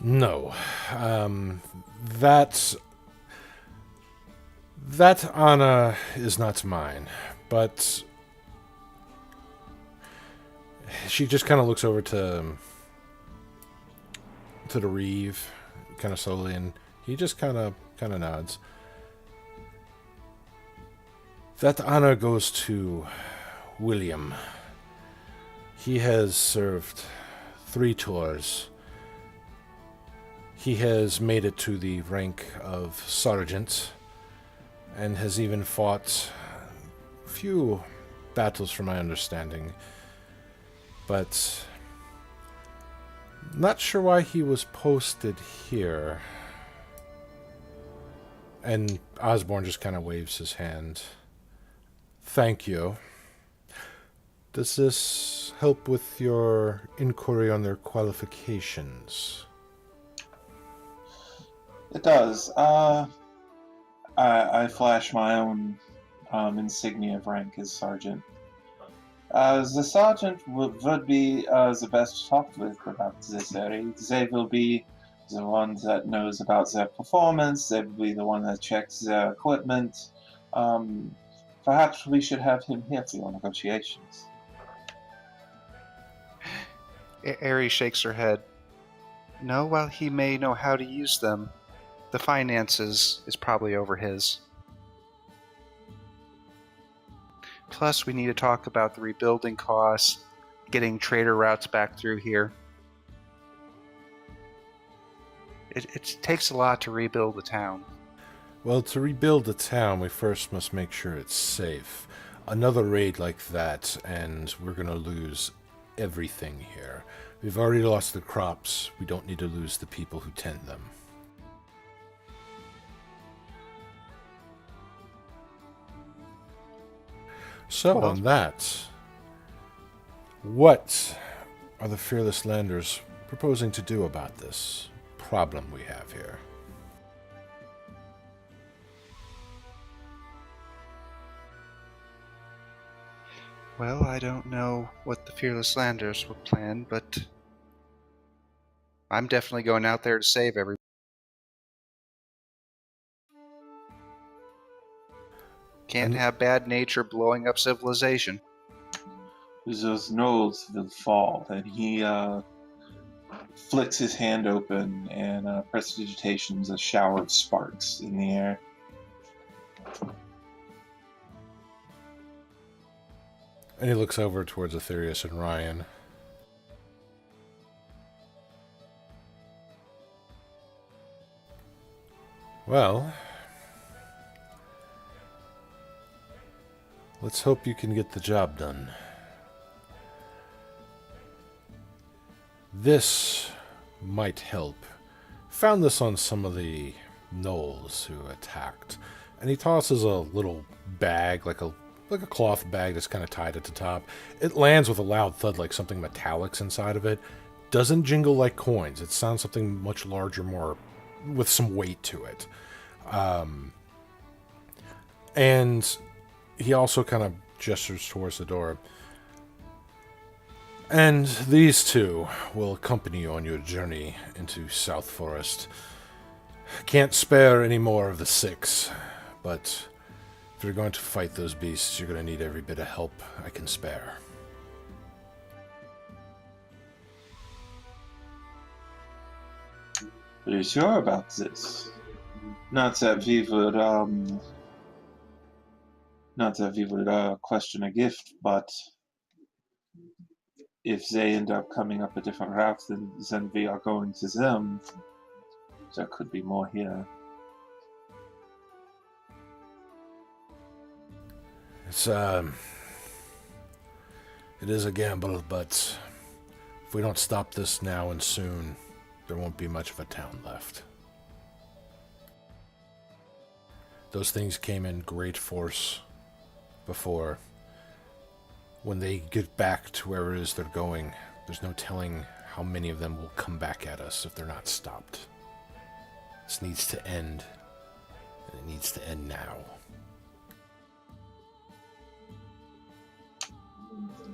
No. That honor is not mine, but she just kind of looks over to the reeve, kind of slowly, and he just kind of nods. That honor goes to William. He has served 3 tours. He has made it to the rank of sergeant and has even fought a few battles from my understanding. But not sure why he was posted here. And Osborne just kind of waves his hand. Thank you. Does this help with your inquiry on their qualifications? It does. I flash my own insignia of rank as sergeant. The sergeant would be the best to talk with about this area. They will be the one that knows about their performance. They will be the one that checks their equipment. Perhaps we should have him here for your negotiations. Ari shakes her head. No, while he may know how to use them, the finances is probably over his. Plus, we need to talk about the rebuilding costs, getting trader routes back through here. It takes a lot to rebuild the town. Well, to rebuild the town, we first must make sure it's safe. Another raid like that, and we're going to lose everything here. We've already lost the crops. We don't need to lose the people who tend them. So on that, what are the Fearless Landers proposing to do about this problem we have here? Well, I don't know what the Fearless Landers would plan, but I'm definitely going out there to save everybody. Can't have bad nature blowing up civilization. Those gnolls will fall, and he flicks his hand open, and prestidigitations a shower of sparks in the air. And he looks over towards Aetherius and Ryan. Well, let's hope you can get the job done. This might help. Found this on some of the gnolls who attacked. And he tosses a little bag, like a cloth bag that's kind of tied at the top. It lands with a loud thud like something metallic's inside of it. Doesn't jingle like coins. It sounds something much larger, more with some weight to it. And he also kind of gestures towards the door. And these two will accompany you on your journey into South Forest. Can't spare any more of the 6, but if you're going to fight those beasts, you're going to need every bit of help I can spare. Are you sure about this? Not that we would question a gift, but if they end up coming up a different route than we are going to them, there could be more here. It is a gamble, but if we don't stop this now and soon, there won't be much of a town left. Those things came in great force before. When they get back to where it is they're going, there's no telling how many of them will come back at us if they're not stopped. This needs to end, and it needs to end now.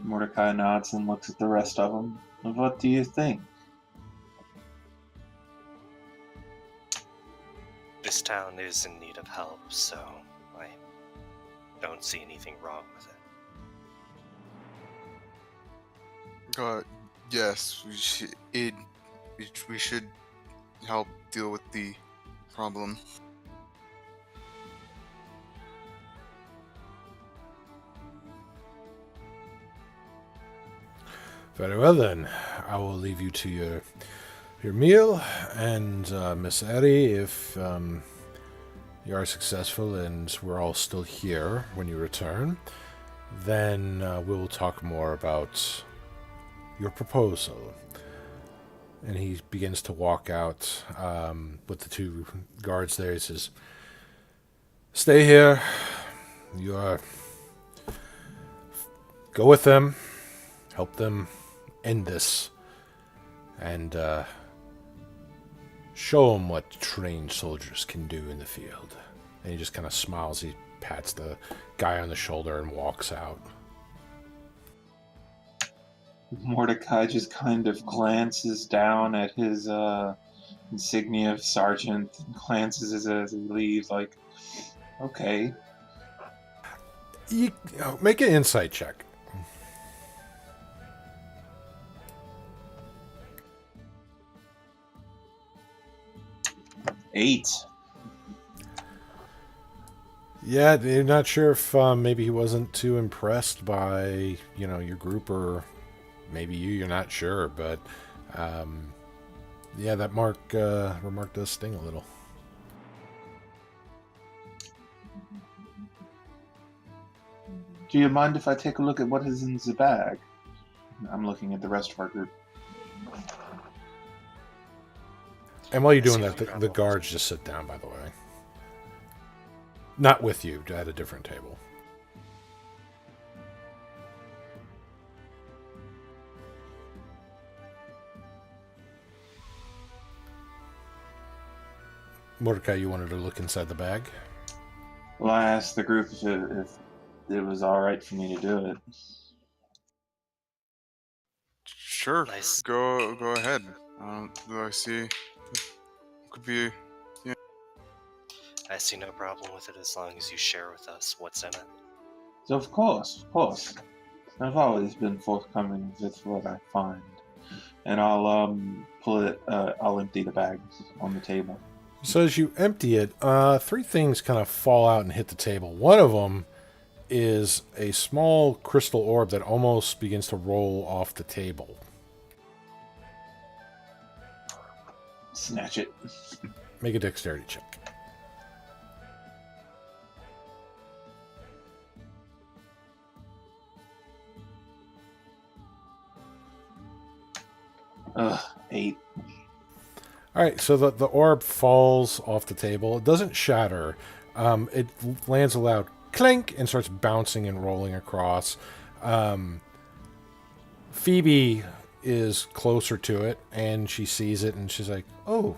Mordecai nods and looks at the rest of them. What do you think? This town is in need of help, so I don't see anything wrong with it. Yes, we should help deal with the problem. Very well then, I will leave you to your meal, and Miss Eddie, if you are successful and we're all still here when you return, then we'll talk more about your proposal. And he begins to walk out with the 2 guards there. He says, "Stay here. You are... Go with them. help them end this and show them what trained soldiers can do in the field. And he just kind of smiles. He pats the guy on the shoulder and walks out. Mordecai just kind of glances down at his insignia of sergeant and glances as he leaves, like, okay. Make an insight check. Eight. Yeah, they're not sure if maybe he wasn't too impressed by, your group, or maybe you're not sure, but yeah, that remark does sting a little. Do you mind if I take a look at what is in the bag? I'm looking at the rest of our group. And while you're doing that, the guards just sit down, by the way. Not with you, at a different table. Mordecai, you wanted to look inside the bag? Well, I asked the group if it was all right for me to do it. Sure. Nice. Go ahead. Do I see? Could be. I see no problem with it as long as you share with us what's in it. So of course. I've always been forthcoming with what I find. And I'll pull it, I'll empty the bag on the table. So as you empty it, three things kind of fall out and hit the table. One of them is a small crystal orb that almost begins to roll off the table. Snatch it. Make a dexterity check. Ugh, 8. All right, so the orb falls off the table. It doesn't shatter. It lands a loud clink and starts bouncing and rolling across. Phoebe is closer to it, and she sees it, and she's like, "Oh,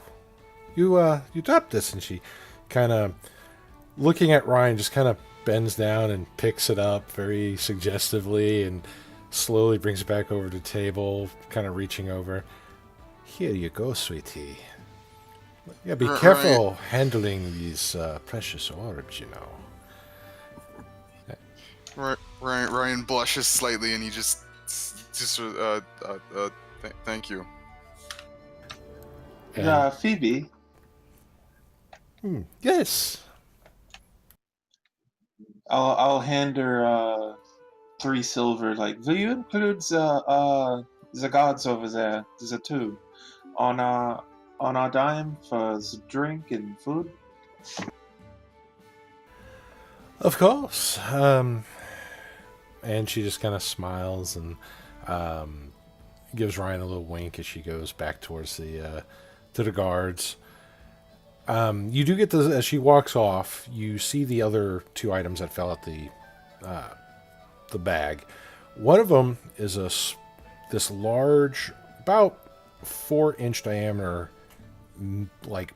you dropped this." And she kind of, looking at Ryan, just kind of bends down and picks it up very suggestively and slowly brings it back over to the table, kind of reaching over. Here you go, sweetie. Yeah, be careful handling these precious orbs, Ryan blushes slightly, and he just thank you. And, Phoebe. yes. I'll hand her 3 silver. Like, will you include the gods over there? There's a 2 on our dime for drink and food. Of course. And she just kind of smiles and gives Ryan a little wink as she goes back towards to the guards. You do get as she walks off, you see the other 2 items that fell out the bag. One of them is this large, about 4-inch diameter, like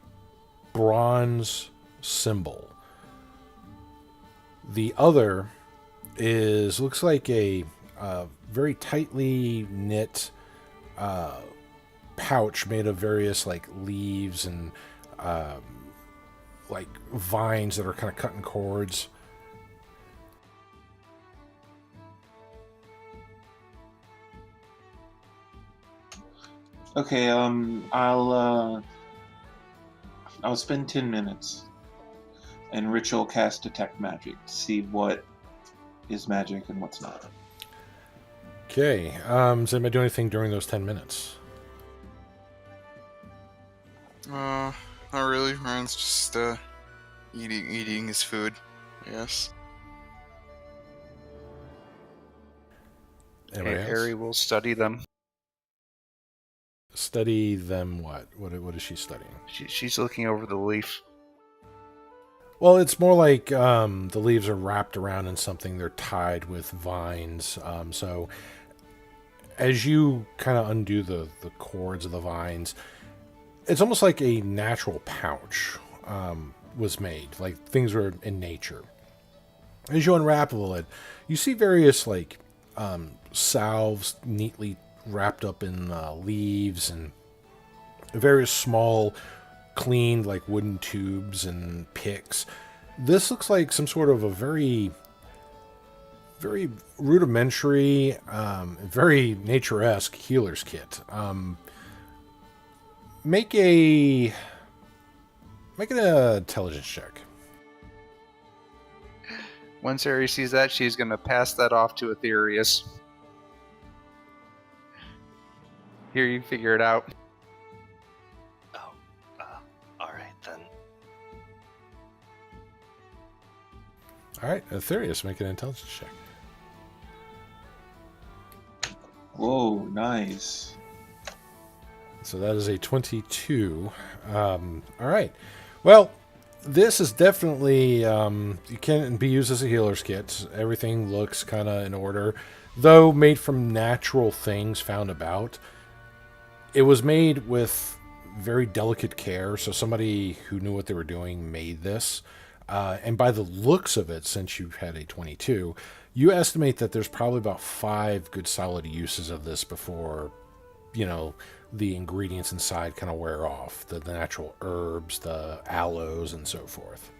bronze symbol. The other looks like a very tightly knit pouch made of various like leaves and like vines that are kind of cutting cords. Okay, I'll spend 10 minutes and ritual cast detect magic to see what is magic and what's not. Okay. Does anybody do anything during those 10 minutes? Not really. Ryan's just eating his food, I guess. Anybody else? Harry will study them. Study them what? What is she studying? She's looking over the leaf. Well, it's more like the leaves are wrapped around in something. They're tied with vines. So as you kind of undo the cords of the vines, it's almost like a natural pouch was made, like things were in nature. As you unravel it, you see various like salves neatly wrapped up in leaves and various small cleaned like wooden tubes and picks. This looks like some sort of a very rudimentary, very nature-esque healer's kit. Make an intelligence check. Once Ares sees that, she's going to pass that off to Aetherius. Here, you figure it out. Oh, all right then. All right, Aetherius, make an intelligence check. Whoa, nice. So that is a 22. All right. Well, this is definitely, you can be used as a healer's kit. Everything looks kind of in order, though made from natural things found about. It was made with very delicate care, so somebody who knew what they were doing made this. And by the looks of it, since you've had a 22, you estimate that there's probably about 5 good solid uses of this before, the ingredients inside kind of wear off. The natural herbs, the aloes, and so forth.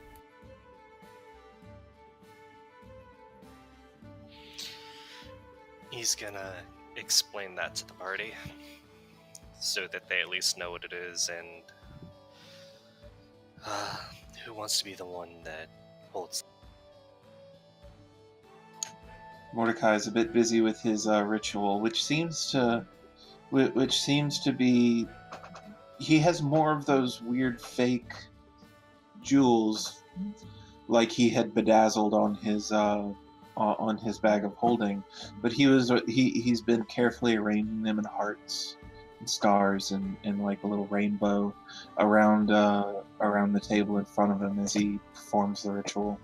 He's gonna explain that to the party so that they at least know what it is, and who wants to be the one that holds. Mordecai is a bit busy with his ritual, which seems to be, he has more of those weird fake jewels, like he had bedazzled on his bag of holding, but he's been carefully arranging them in hearts and stars and like a little rainbow around the table in front of him as he performs the ritual.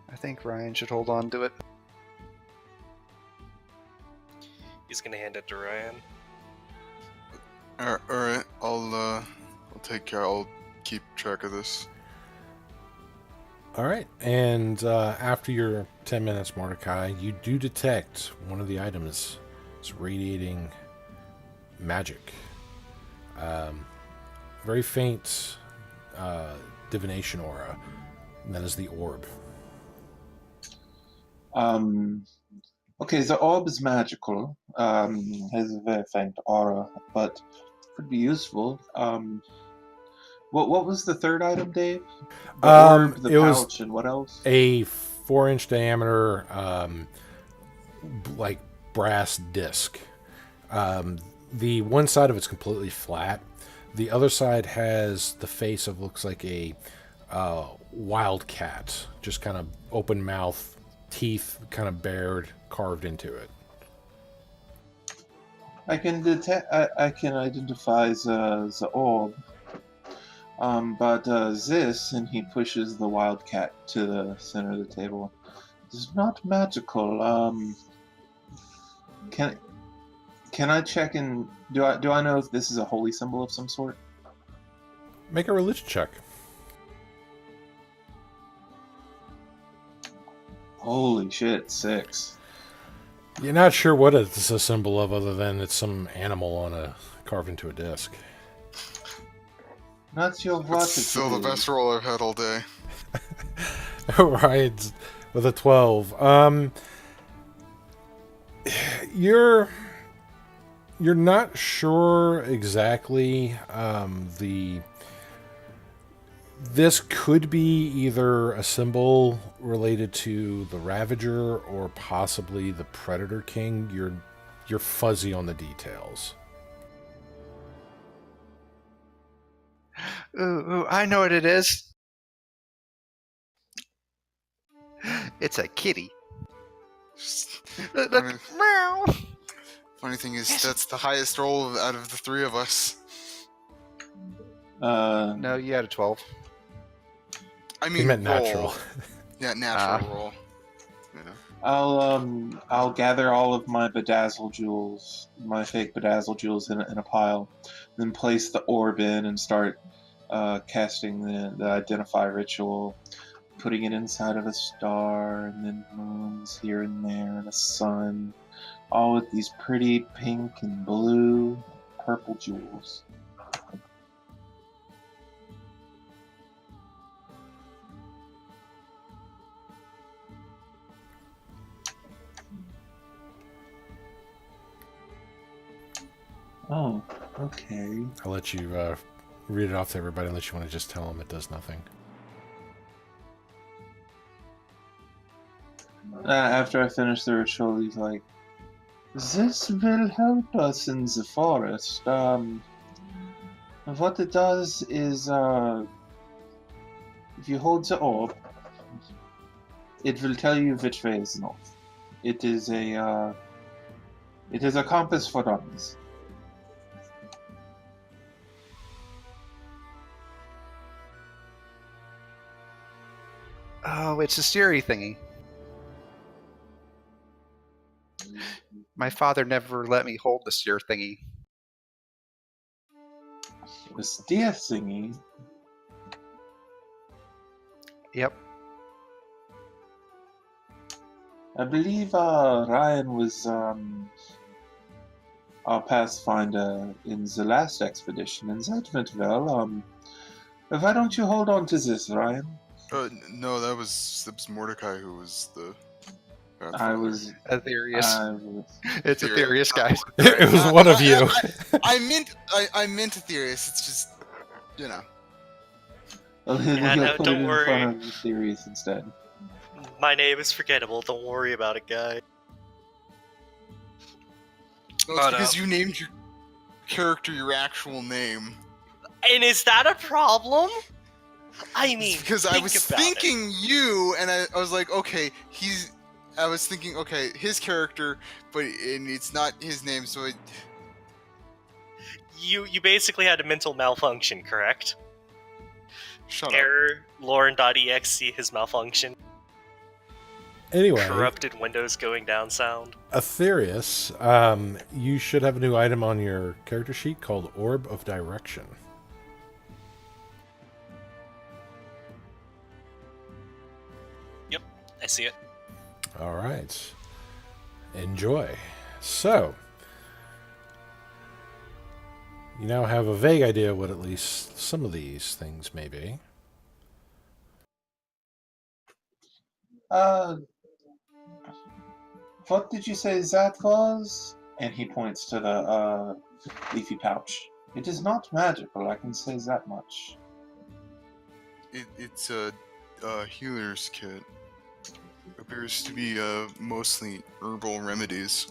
I think Ryan should hold on to it. He's gonna hand it to Ryan. All right, I'll take care. I'll keep track of this. All right, and after your 10 minutes, Mordecai, you do detect one of the items is radiating magic. Very faint divination aura, and that is the orb. Okay, the orb is magical. Has a very faint aura, but could be useful. What was the third item, Dave? The orb, the pouch, and what else? A 4-inch diameter, like brass disc. The one side of it's completely flat. The other side has the face of looks like a wildcat, just kind of open mouth, teeth kind of bared, carved into it. I can identify the orb. But this, and he pushes the wildcat to the center of the table, is not magical. Can I check in? Do I know if this is a holy symbol of some sort? Make a religion check. Holy shit, 6. You're not sure what it's a symbol of, other than it's some animal carved into a disc. Not your what? It's still the best roll I've had all day. Right, with a 12. You're not sure exactly. This could be either a symbol related to the Ravager or possibly the Predator King. You're fuzzy on the details. Ooh, I know what it is. It's a kitty. Look, Funny, meow. funny thing is, that's the highest roll out of the 3 of us. No, you had a 12. I He mean, meant roll. natural. Yeah, natural roll. You know. I'll gather all of my bedazzle jewels, my fake bedazzle jewels in a pile, then place the orb in and start casting the identify ritual, putting it inside of a star, and then moons here and there, and a sun, all with these pretty pink and blue, purple jewels. Oh, okay. I'll let you read it off to everybody unless you want to just tell them it does nothing. After I finish the ritual, he's like, "This will help us in the forest. What it does is, if you hold the orb, it will tell you which way is north. It is a compass for dummies." Oh, it's a Siri thingy. My father never let me hold the steer thingy. The steer thingy. Yep. I believe Ryan was our pathfinder in the last expedition, and that went well. Why don't you hold on to this, Ryan? No, that was Mordecai who was the. I was. Aetherius. It's Aetherius, guys. It was one of you. I meant Aetherius. It's just, you know. Well, Yeah, he'll no, put don't it worry. in front of Aetherius instead. My name is forgettable. Don't worry about it, guy. Well, Oh, it's no. because you named your character your actual name. And is that a problem? I mean, It's because I think was about thinking you, and I was like, okay, I was thinking, okay, his character, and it's not his name, so it. You basically had a mental malfunction, correct? Shut up. Error Lauren.exe his malfunction. Anyway, Corrupted Windows going down sound. Aetherius, you should have a new item on your character sheet called Orb of Direction. Yep, I see it. All right. Enjoy. So, you now have a vague idea what at least some of these things may be. What did you say that was? And he points to the leafy pouch. It is not magical, I can say that much. It's a healer's kit. Appears to be mostly herbal remedies.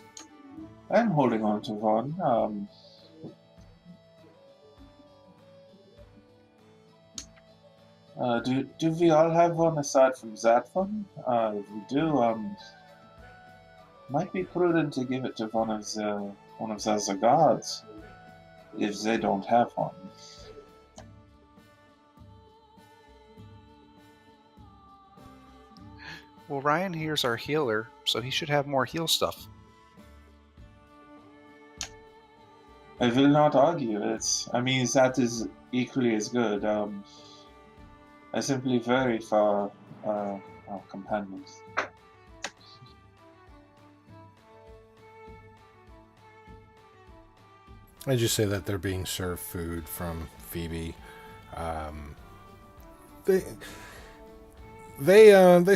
I'm holding on to one. Do we all have one aside from that one? If we do, might be prudent to give it to one of the other guards if they don't have one. Well, Ryan here's our healer, so he should have more heal stuff. I will not argue it. I mean, that is equally as good. I simply vary for our companions. I just say that they're being served food from Phoebe. They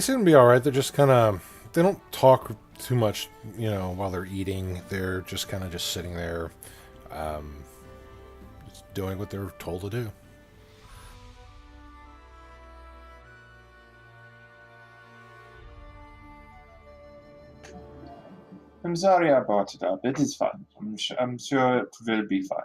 seem to be all right. They're just kind of, they don't talk too much, while they're eating. They're just kind of just sitting there, just doing what they're told to do. I'm sorry I brought it up. It is fine. I'm sure it will be fine.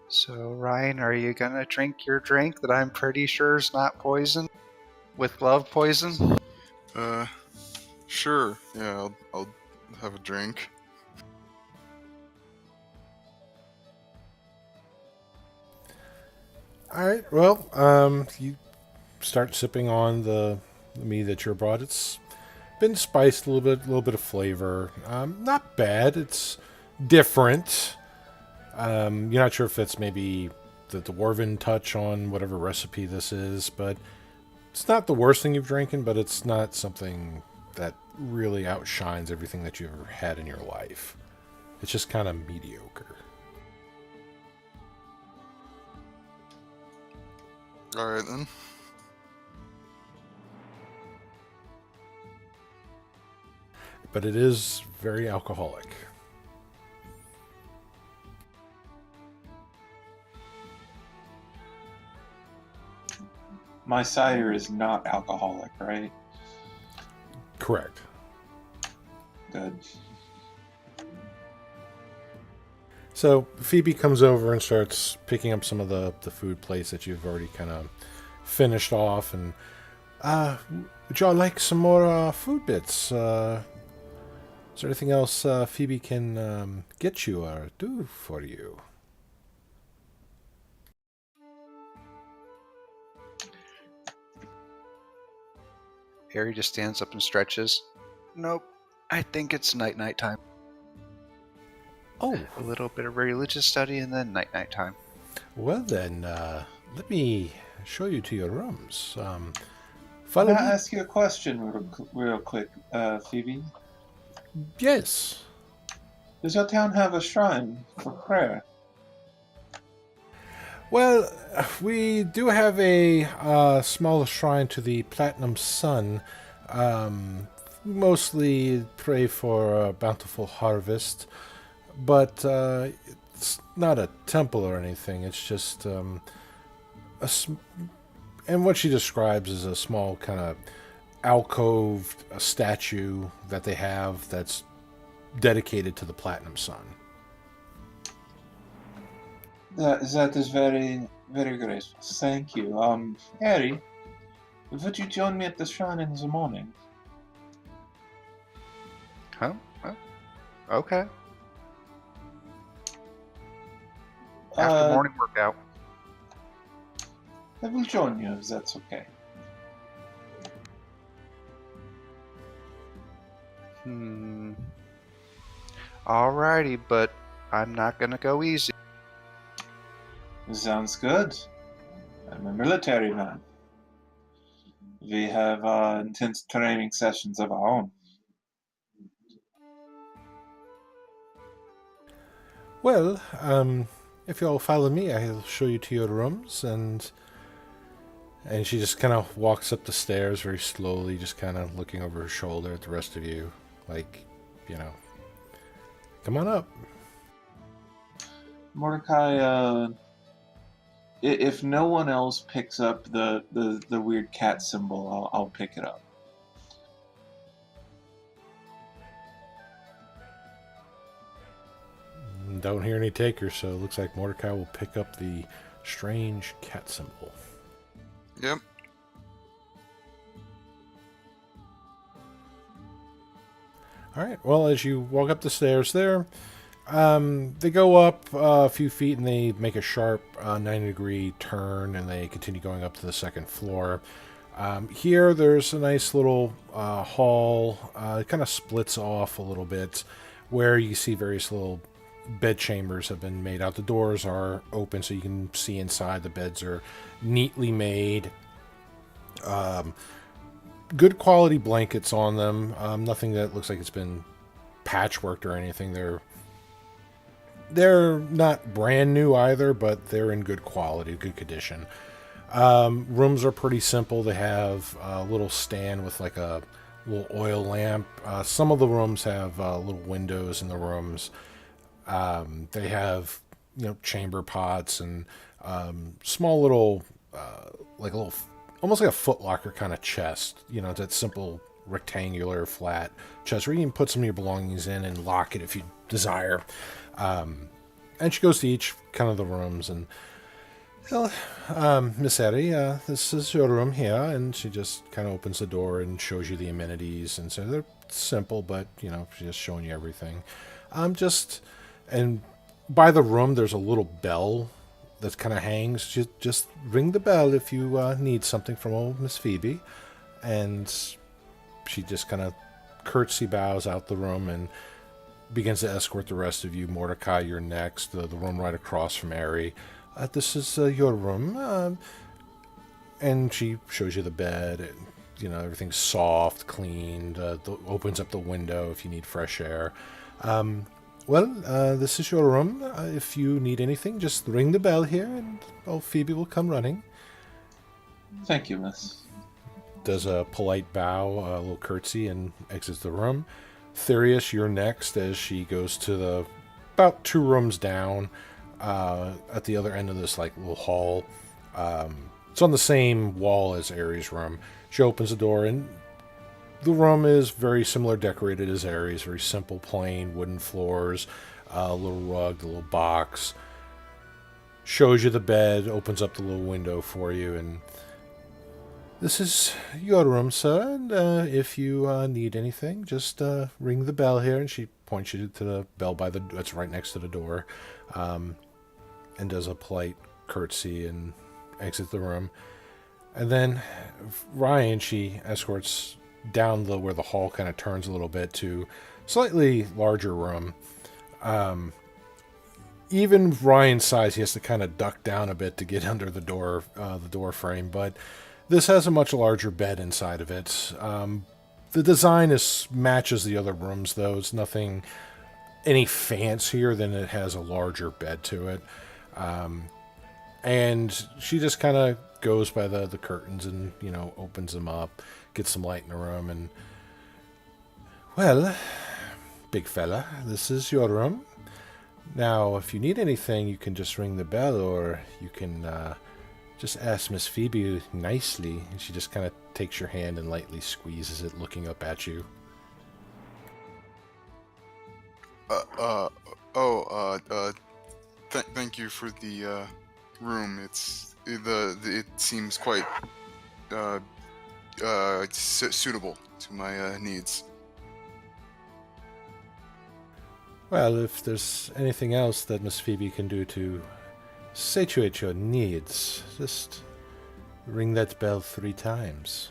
So, Ryan, are you gonna drink your drink that I'm pretty sure is not poison? With love poison? Sure. Yeah, I'll have a drink. All right. Well, you start sipping on the mead that you're brought. It's been spiced a little bit of flavor. Not bad. It's different. You're not sure if it's maybe the dwarven touch on whatever recipe this is, but it's not the worst thing you've drinking, but it's not something that really outshines everything that you've ever had in your life. It's just kind of mediocre. All right then. But it is very alcoholic. My cider is not alcoholic, right? Correct. Good. So Phoebe comes over and starts picking up some of the food plates that you've already kind of finished off. And would y'all like some more food bits? Is there anything else Phoebe can get you or do for you? Harry just stands up and stretches. Nope. I think it's night time. Oh, A little bit of religious study and then night time. well then, let me show you to your rooms. Can Follow I me. ask you a question real quick, Phoebe? Yes. Does your town have a shrine for prayer? Well, we do have a small shrine to the Platinum Sun. We mostly pray for a bountiful harvest, but it's not a temple or anything. It's just and what she describes is a small kind of alcoved statue that they have that's dedicated to the Platinum Sun. That is very, very graceful. Thank you. Harry, would you join me at the shrine in the morning? Huh? Okay. After morning workout. I will join you if that's okay. Alrighty, but I'm not gonna go easy. Sounds good. I'm a military man. We have intense training sessions of our own. Well, if you'll follow me, I'll show you to your rooms, and she just kind of walks up the stairs very slowly, just kind of looking over her shoulder at the rest of you, like, come on up. Mordecai, if no one else picks up the weird cat symbol, I'll pick it up. Don't hear any takers, so it looks like Mordecai will pick up the strange cat symbol. Yep. All right. Well, as you walk up the stairs there, they go up a few feet and they make a sharp 90-degree turn and they continue going up to the second floor. Here, there's a nice little hall. It kind of splits off a little bit where you see various little bed chambers have been made out. The doors are open so you can see inside. The beds are neatly made. Good quality blankets on them. Nothing that looks like it's been patchworked or anything. They're not brand new either, but they're in good quality, good condition. Rooms are pretty simple. They have a little stand with like a little oil lamp. Some of the rooms have little windows in the rooms. They have chamber pots and small little like a little almost like a footlocker kind of chest. That simple rectangular flat chest where you can put some of your belongings in and lock it if you desire. And she goes to each kind of the rooms and, Miss Eddie, this is your room here. And she just kind of opens the door and shows you the amenities. And so they're simple, but, she's just showing you everything. And by the room, there's a little bell that kind of hangs. Just ring the bell if you need something from old Miss Phoebe. And she just kind of curtsy bows out the room and begins to escort the rest of you. Mordecai, you're next. The room right across from Ari. This is your room. And she shows you the bed. And, everything's soft, cleaned. Opens up the window if you need fresh air. This is your room. If you need anything, just ring the bell here and Phoebe will come running. Thank you, miss. Does a polite bow, a little curtsy, and exits the room. Therius, you're next as she goes to about 2 rooms down at the other end of this little hall. It's on the same wall as Aries' room. She opens the door, and the room is very similar decorated as Aries. Very simple, plain wooden floors, a little rug, a little box. Shows you the bed, opens up the little window for you, and this is your room, sir, and if you need anything, just ring the bell here, and she points you to the bell that's right next to the door, and does a polite curtsy and exits the room. And then Ryan, she escorts down where the hall kind of turns a little bit to slightly larger room. Even Ryan's size, he has to kind of duck down a bit to get under the door frame, but this has a much larger bed inside of it. The design matches the other rooms, though. It's nothing any fancier than it has a larger bed to it. And she just kind of goes by the curtains and, opens them up, gets some light in the room. And, well, big fella, this is your room. Now, if you need anything, you can just ring the bell, or you can just ask Miss Phoebe nicely. And she just kind of takes your hand and lightly squeezes it, looking up at you. Thank you for the room. It seems quite suitable to my needs. Well, if there's anything else that Miss Phoebe can do to satiate your needs, just ring that bell 3 times.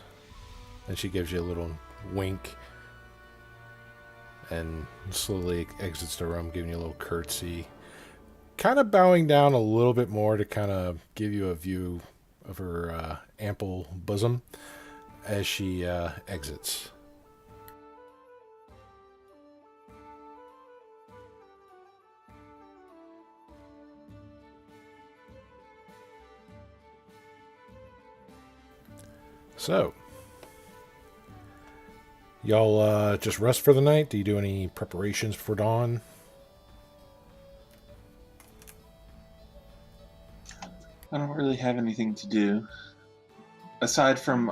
And she gives you a little wink and slowly exits the room, giving you a little curtsy, kind of bowing down a little bit more to kind of give you a view of her ample bosom as she exits. So, y'all just rest for the night? Do you do any preparations for dawn? I don't really have anything to do. Aside from,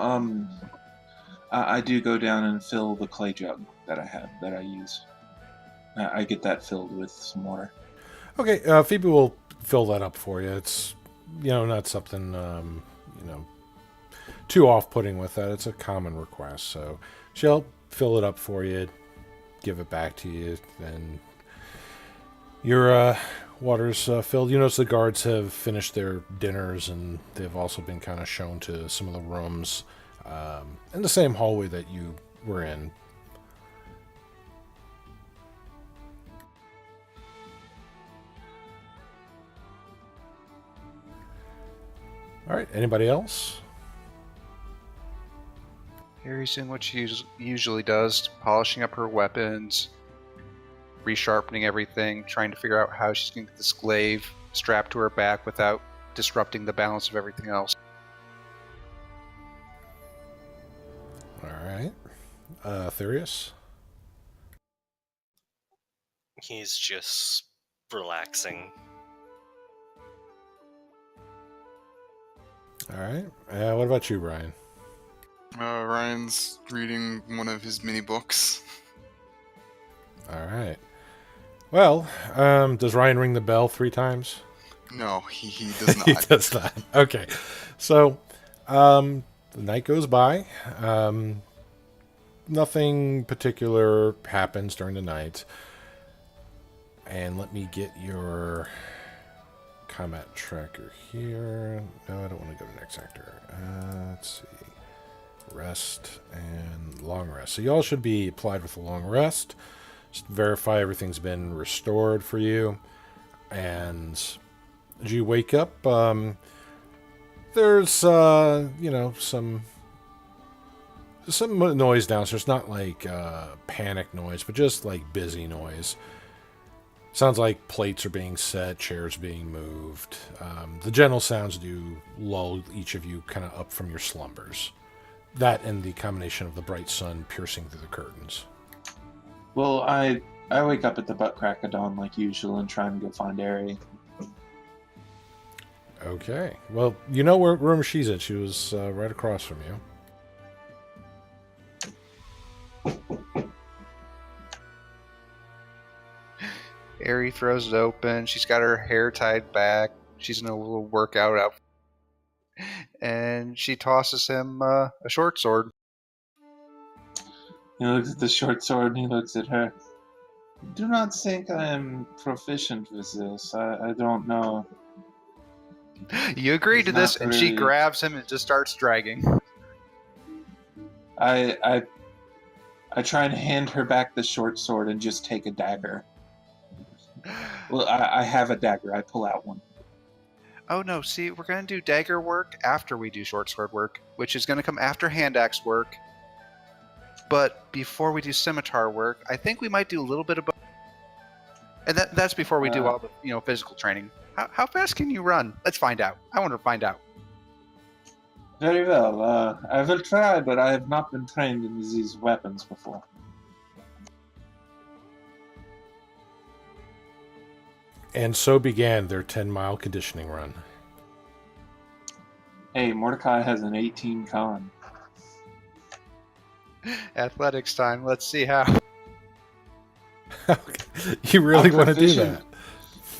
I do go down and fill the clay jug that I use. I get that filled with some water. Okay, Phoebe will fill that up for you. It's, not something, too off-putting with that. It's a common request, so she'll fill it up for you, give it back to you, and your water's filled. You notice the guards have finished their dinners, and they've also been kind of shown to some of the rooms in the same hallway that you were in. All right, anybody else? Harry's doing what she usually does, polishing up her weapons, resharpening everything, trying to figure out how she's going to get this glaive strapped to her back without disrupting the balance of everything else. All right. Therius? He's just relaxing. All right. What about you, Ryan? Ryan's reading one of his mini books. All right. Well, does Ryan ring the bell 3 times? No, he does not. He does not. Okay. So, the night goes by. Nothing particular happens during the night. And let me get your combat tracker here. No, I don't want to go to next actor. Let's see. Rest and long rest. So y'all should be applied with a long rest. Just verify everything's been restored for you. And as you wake up, there's, you know, some noise downstairs. Not like panic noise, but just like busy noise. Sounds like plates are being set, chairs being moved. The general sounds do lull each of you kind of up from your slumbers. That and the combination of the bright sun piercing through the curtains. Well, I wake up at the butt crack of dawn like usual and try and go find Ari. Okay. Well, you know where room she's in. She was right across from you. Ari throws it open. She's got her hair tied back. She's in a little workout outfit. And she tosses him a short sword. He looks at the short sword and he looks at her. Do not think I am proficient with this. I don't know. You agree to It's this, not and she really- grabs him and just starts dragging. I try and hand her back the short sword and just take a dagger. Well, I have a dagger. I pull out one. Oh no, see, we're going to do dagger work after we do short sword work, which is going to come after hand axe work. But before we do scimitar work, I think we might do a little bit of both. And that's before we do all the physical training. How fast can you run? Let's find out. I want to find out. Very well. I will try, but I have not been trained in these weapons before. And so began their 10-mile conditioning run. Hey, Mordecai has an 18 con. Athletics time. Let's see how. You really I'm want to do proficient. that?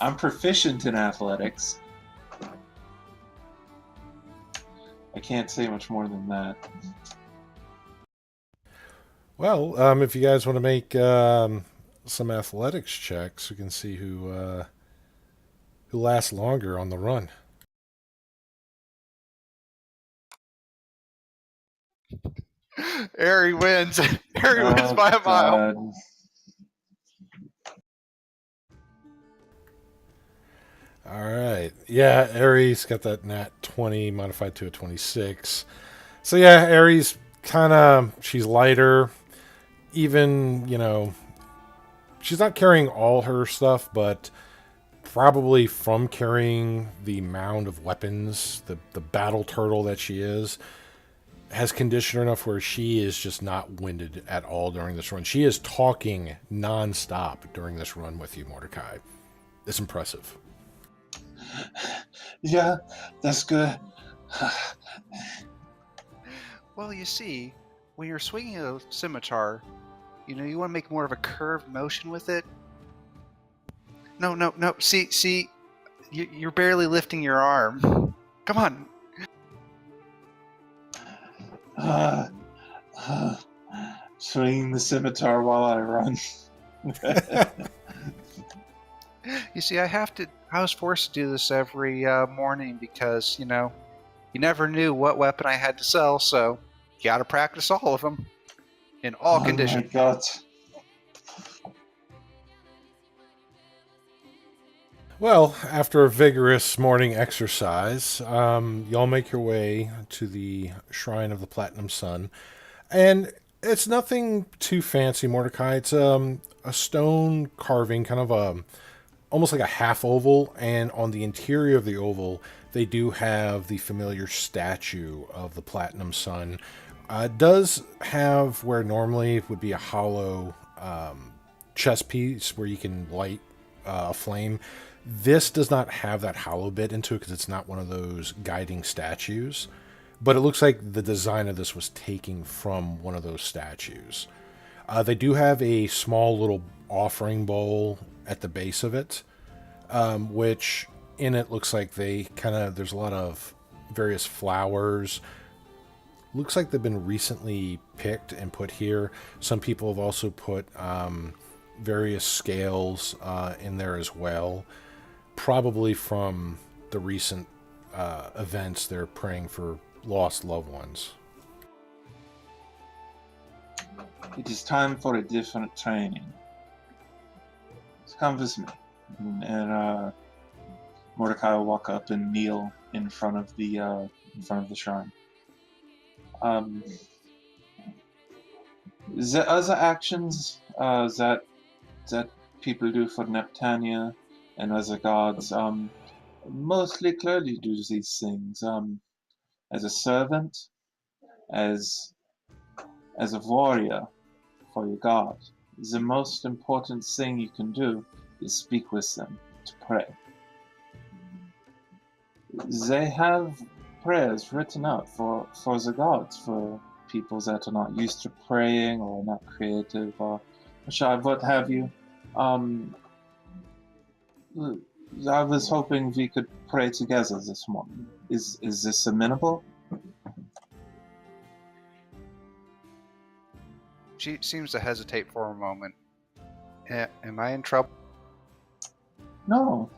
I'm proficient in athletics. I can't say much more than that. Well, if you guys want to make some athletics checks, we can see who lasts longer on the run. Ari wins. Ari wins by a mile. God. All right. Yeah, Aries got that nat 20 modified to a 26. So yeah, Aries she's lighter. Even, she's not carrying all her stuff, but probably from carrying the mound of weapons, the battle turtle that she is, has conditioned her enough where she is just not winded at all during this run. She is talking nonstop during this run with you, Mordecai. It's impressive. Yeah, that's good. Well, you see, when you're swinging a scimitar, you want to make more of a curved motion with it. No. See, you're barely lifting your arm. Come on. Swinging the scimitar while I run. You see, I was forced to do this every morning because, you never knew what weapon I had to sell, so you got to practice all of them in all conditions. Oh my God. Well, after a vigorous morning exercise, y'all make your way to the Shrine of the Platinum Sun. And it's nothing too fancy, Mordecai. It's a stone carving, kind of almost like a half oval. And on the interior of the oval, they do have the familiar statue of the Platinum Sun. It does have where normally it would be a hollow chest piece where you can light a flame. This does not have that hollow bit into it because it's not one of those guiding statues. But it looks like the design of this was taken from one of those statues. They do have a small little offering bowl at the base of it, which in it looks like there's a lot of various flowers. Looks like they've been recently picked and put here. Some people have also put various scales in there as well. Probably from the recent events. They're praying for lost loved ones. It is time for a different training. Come with me. And Mordecai will walk up and kneel in front of the shrine. The other actions that people do for Neptania and other gods mostly clearly do these things as a servant, as a warrior for your god. The most important thing you can do is speak with them, to pray. They have prayers written up for the gods, for people that are not used to praying or not creative or shy, what have you. I was hoping we could pray together this morning. Is this amenable? She seems to hesitate for a moment. Am I in trouble? No.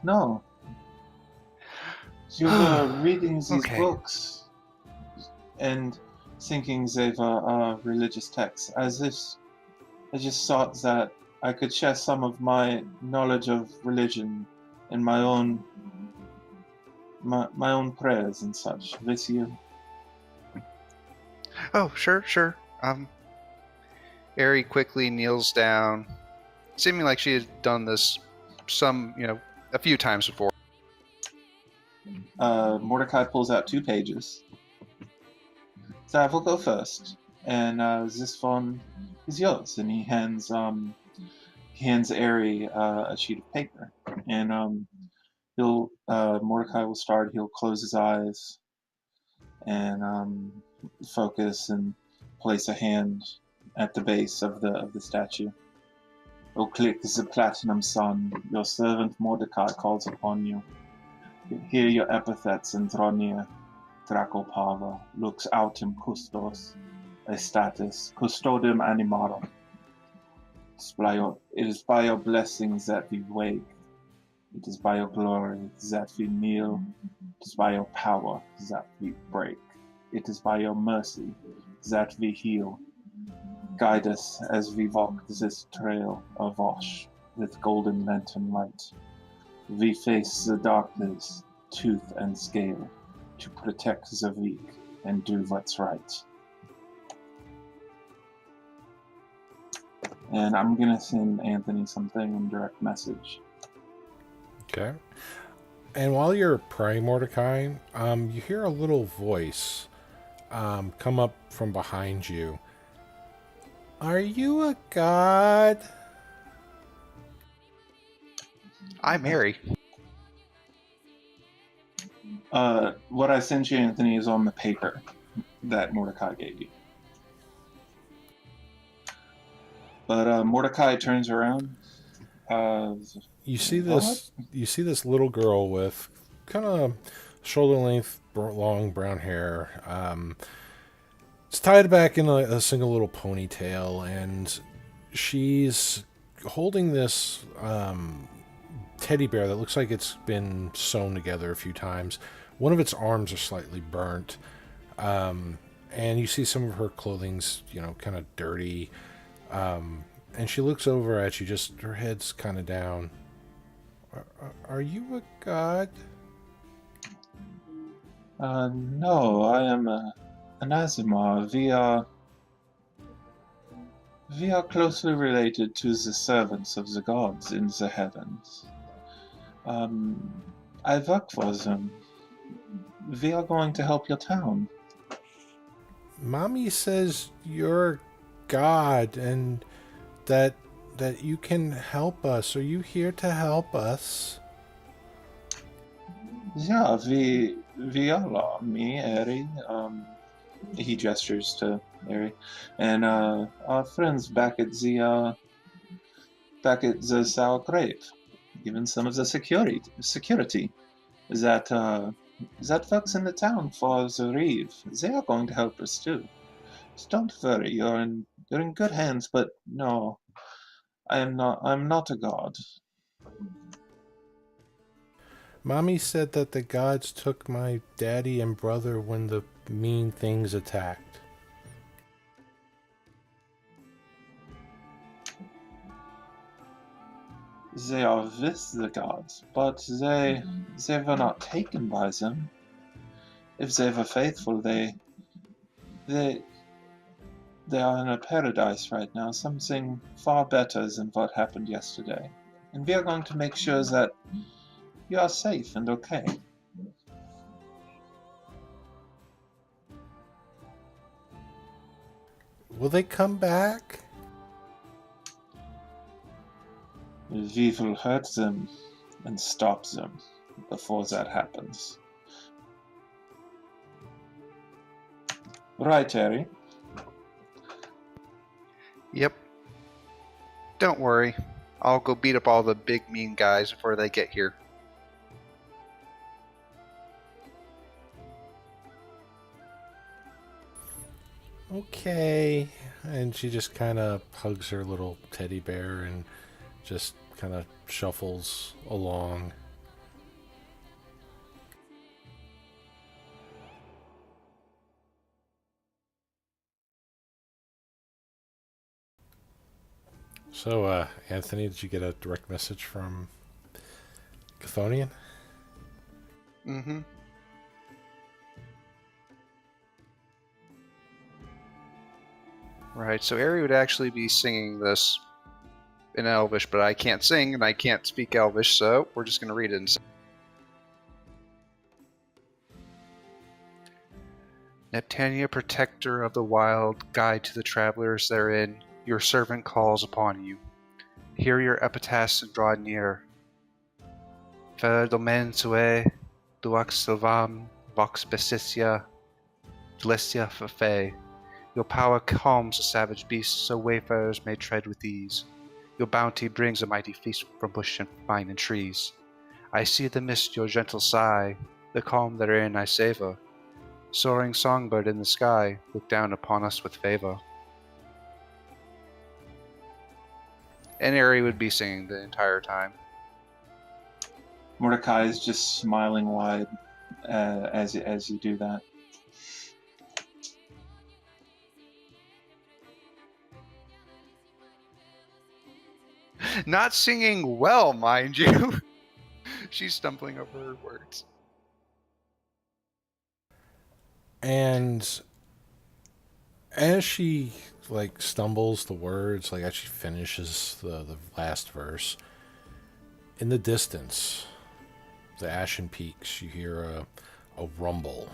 You were reading these Okay. books and thinking they were religious texts. I just thought that I could share some of my knowledge of religion and my own prayers and such with you. Oh, sure. Ari quickly kneels down, seeming like she had done this a few times before. Mordecai pulls out 2 pages. So I will go first, and this one is yours. And he hands Ari a sheet of paper, and Mordecai will start. He'll close his eyes and focus and place a hand at the base of the statue. O click the platinum sun, your servant Mordecai calls upon you. Hear your epithets and draw near. Dracopava lux autem custos, estatis, custodium animarum. It is by your blessings that we wake. It is by your glory that we kneel. It is by your power that we break. It is by your mercy that we heal. Guide us as we walk this trail of ash with golden lantern light. We face the darkness, tooth and scale, to protect the weak and do what's right. And I'm gonna send Anthony something in direct message. Okay. And while you're praying, Mordecai, you hear a little voice come up from behind you. Are you a god? I'm Ari. What I sent you, Anthony, is on the paper that Mordecai gave you. But Mordecai turns around. You see this. You see this little girl with kind of shoulder-length, long brown hair. It's tied back in a single little ponytail, and she's holding this teddy bear that looks like it's been sewn together a few times. One of its arms are slightly burnt, and you see some of her clothing's, kind of dirty. And she looks over at you, just her head's kind of down. Are you a god? No, I am an Azimar. We are closely related to the servants of the gods in the heavens. I work for them. We are going to help your town. Mommy says you're God and that you can help us. Are you here to help us? Yeah, we all are. Me, Eri. He gestures to Eri, and our friends back at the Sour Grape. Even some of the security that works in the town for the reeve. They are going to help us too. So don't worry, you're in good hands. But no, I'm not a god. Mommy said that the gods took my daddy and brother when the mean things attacked. They are with the gods, but they were not taken by them. If they were faithful, they are in a paradise right now, something far better than what happened yesterday. And we are going to make sure that you are safe and okay. Will they come back? We will hurt them and stop them before that happens. Right, Harry? Yep. Don't worry. I'll go beat up all the big mean guys before they get here. Okay. And she just kind of hugs her little teddy bear and just kind of shuffles along. So, Anthony, did you get a direct message from Chthonian? Mm-hmm. Right, so Ari would actually be singing this in Elvish, but I can't sing and I can't speak Elvish, so we're just going to read it instead. Neptania, protector of the wild, guide to the travelers therein, your servant calls upon you. Hear your epitaphs and draw near. Fer domen sue, duax silvam, vox bestitia, delestia fafe. Your power calms the savage beasts, so wayfarers may tread with ease. Your bounty brings a mighty feast from bush and vine and trees. I see the mist your gentle sigh, the calm therein I savour. Soaring songbird in the sky, look down upon us with favor. And Ari would be singing the entire time. Mordecai is just smiling wide as you do that. Not singing well, mind you. She's stumbling over her words. And as she stumbles the words, as she finishes the last verse, in the distance, the ashen peaks, you hear a rumble.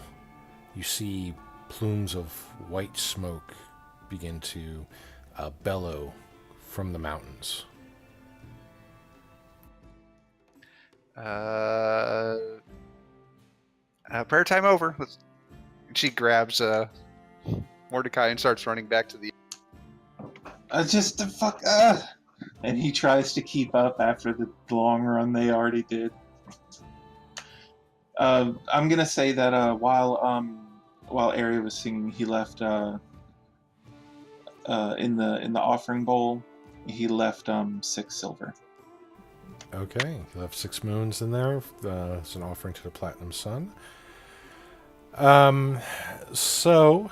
You see plumes of white smoke begin to bellow from the mountains. Prayer time over. She grabs Mordecai and starts running back to the... Just the fuck and he tries to keep up after the long run they already did. I'm gonna say that while Ari was singing, he left in the offering bowl, he left 6 silver. Okay, you left 6 moons in there as an offering to the Platinum Sun. So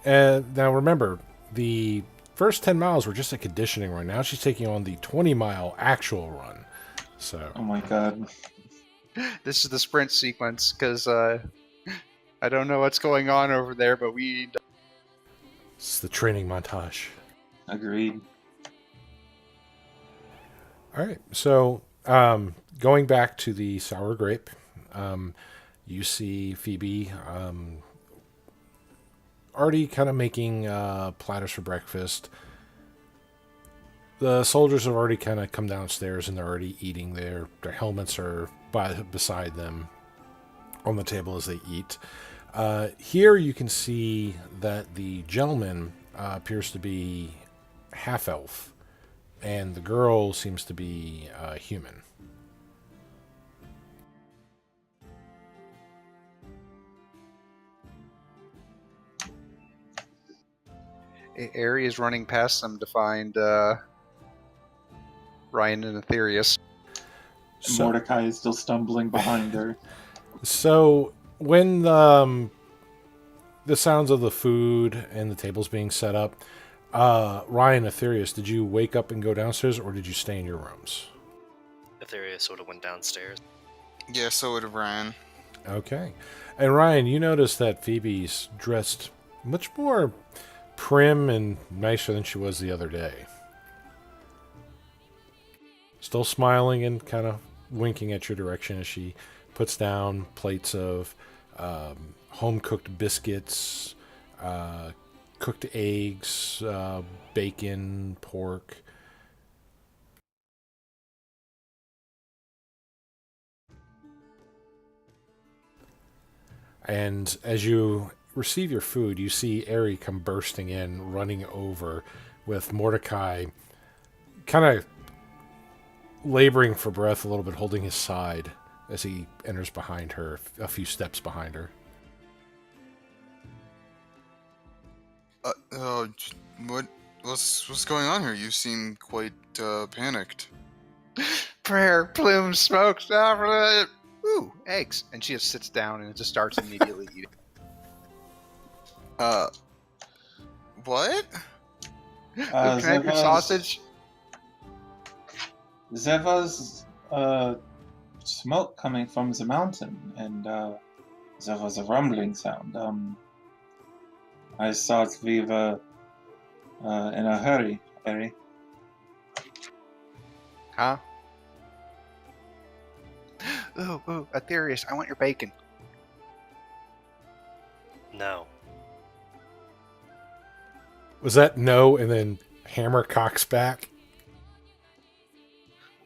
now remember, the first 10 miles were just a conditioning run. Now she's taking on the 20-mile actual run. So. Oh my god. This is the sprint sequence, because I don't know what's going on over there, but we... It's the training montage. Agreed. All right, so going back to the sour grape, you see Phoebe already kind of making platters for breakfast. The soldiers have already kind of come downstairs and they're already eating. Their helmets are beside them on the table as they eat. Here you can see that the gentleman appears to be half-elf, and the girl seems to be human. Ari is running past them to find Ryan and Aetherius. So, Mordecai is still stumbling behind her. so when the sounds of the food and the tables being set up, Ryan, Aetherius, did you wake up and go downstairs, or did you stay in your rooms? Etheria sort of went downstairs. Yeah, so would have Ryan. Okay. And Ryan, you notice that Phoebe's dressed much more prim and nicer than she was the other day. Still smiling and kind of winking at your direction as she puts down plates of home-cooked biscuits, cooked eggs, bacon, pork. And as you receive your food, you see Ari come bursting in, running over with Mordecai, kind of laboring for breath a little bit, holding his side as he enters behind her, a few steps behind her. What's going on here? You seem quite panicked. Prayer, plume, smoke, stuff. Ooh, eggs. And she just sits down and just starts immediately eating. What? Can I have your sausage? There was smoke coming from the mountain, and there was a rumbling sound. I thought we were in a hurry, Harry. Huh? Ooh, Aetherius, I want your bacon. No. Was that no and then hammer cocks back?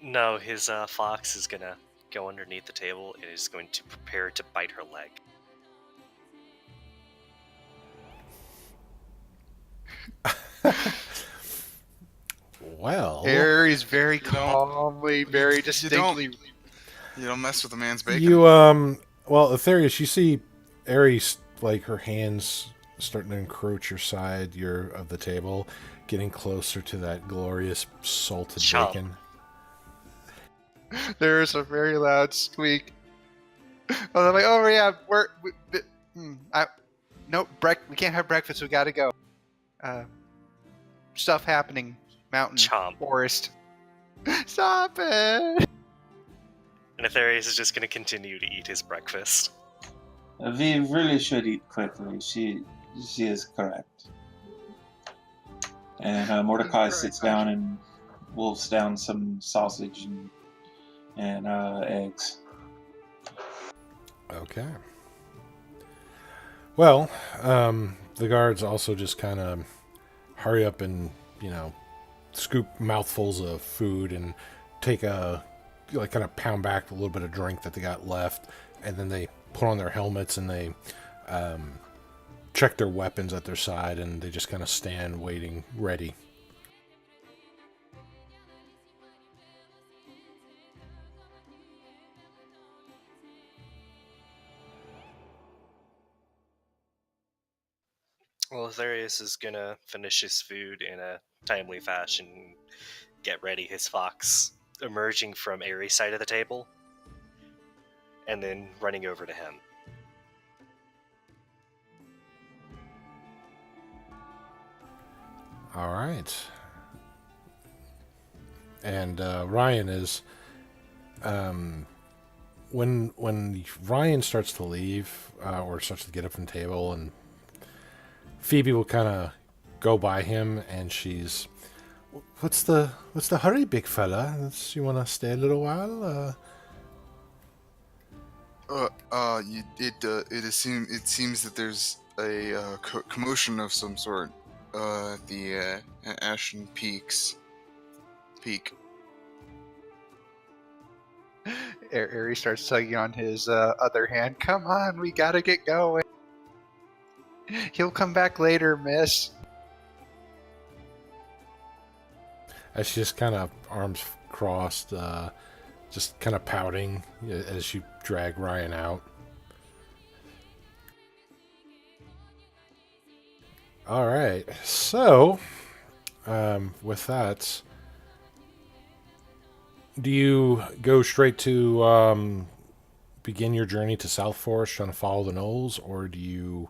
No, his fox is gonna go underneath the table and is going to prepare to bite her leg. Well, Harry's very calmly, very You distinctly. You don't mess with a man's bacon. you well, Aetherius, you see Aries, like her hands starting to encroach your side of the table, getting closer to that glorious salted Chomp. bacon. There's a very loud squeak. Oh, they're like, oh yeah, nope, we can't have breakfast. We gotta go. Stuff happening. Mountain, Chomp. forest. Stop it! And Aetherius is just gonna continue to eat his breakfast. We really should eat quickly. She is correct. And Mordecai sits down and wolfs down some sausage and eggs. Okay. Well, the guards also just kind of hurry up and, scoop mouthfuls of food and take kind of pound back a little bit of drink that they got left, and then they put on their helmets and they check their weapons at their side, and they just kind of stand waiting, ready. Well, Aetherius is gonna finish his food in a timely fashion, get ready his fox, emerging from Ares' side of the table, and then running over to him. All right. And Ryan is, when Ryan starts to leave or starts to get up from the table, and Phoebe will kind of go by him, and she's, "What's the hurry, big fella? You want to stay a little while?" It seems that there's a commotion of some sort at the Ashen Peaks. Peak. Aries starts tugging on his other hand. Come on, we gotta get going. He'll come back later, miss. As she just kind of arms crossed, just kind of pouting as you drag Ryan out. All right, so with that, Do you go straight to begin your journey to South Forest trying to follow the gnolls, or do you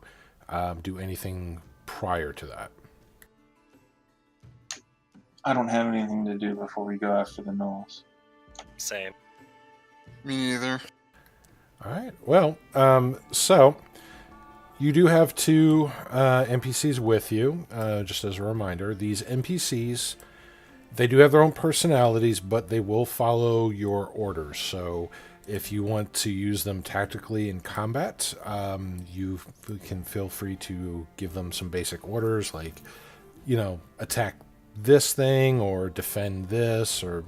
do anything prior to that? I don't have anything to do before we go after the gnolls. Same. Me neither. All right. Well, so you do have two NPCs with you. Just as a reminder, these NPCs, they do have their own personalities, but they will follow your orders. So if you want to use them tactically in combat, you can feel free to give them some basic orders, like, attack this thing or defend this, or,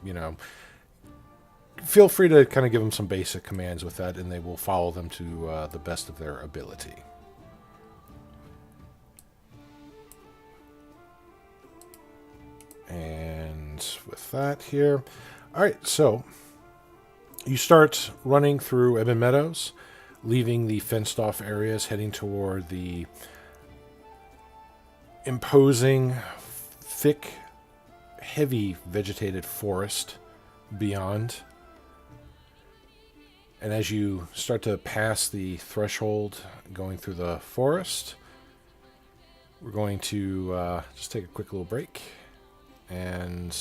feel free to kind of give them some basic commands with that, and they will follow them to the best of their ability. And with that here, all right, so you start running through Ebonmeadows, leaving the fenced-off areas, heading toward the imposing, thick, heavy vegetated forest beyond. And as you start to pass the threshold going through the forest, we're going to just take a quick little break and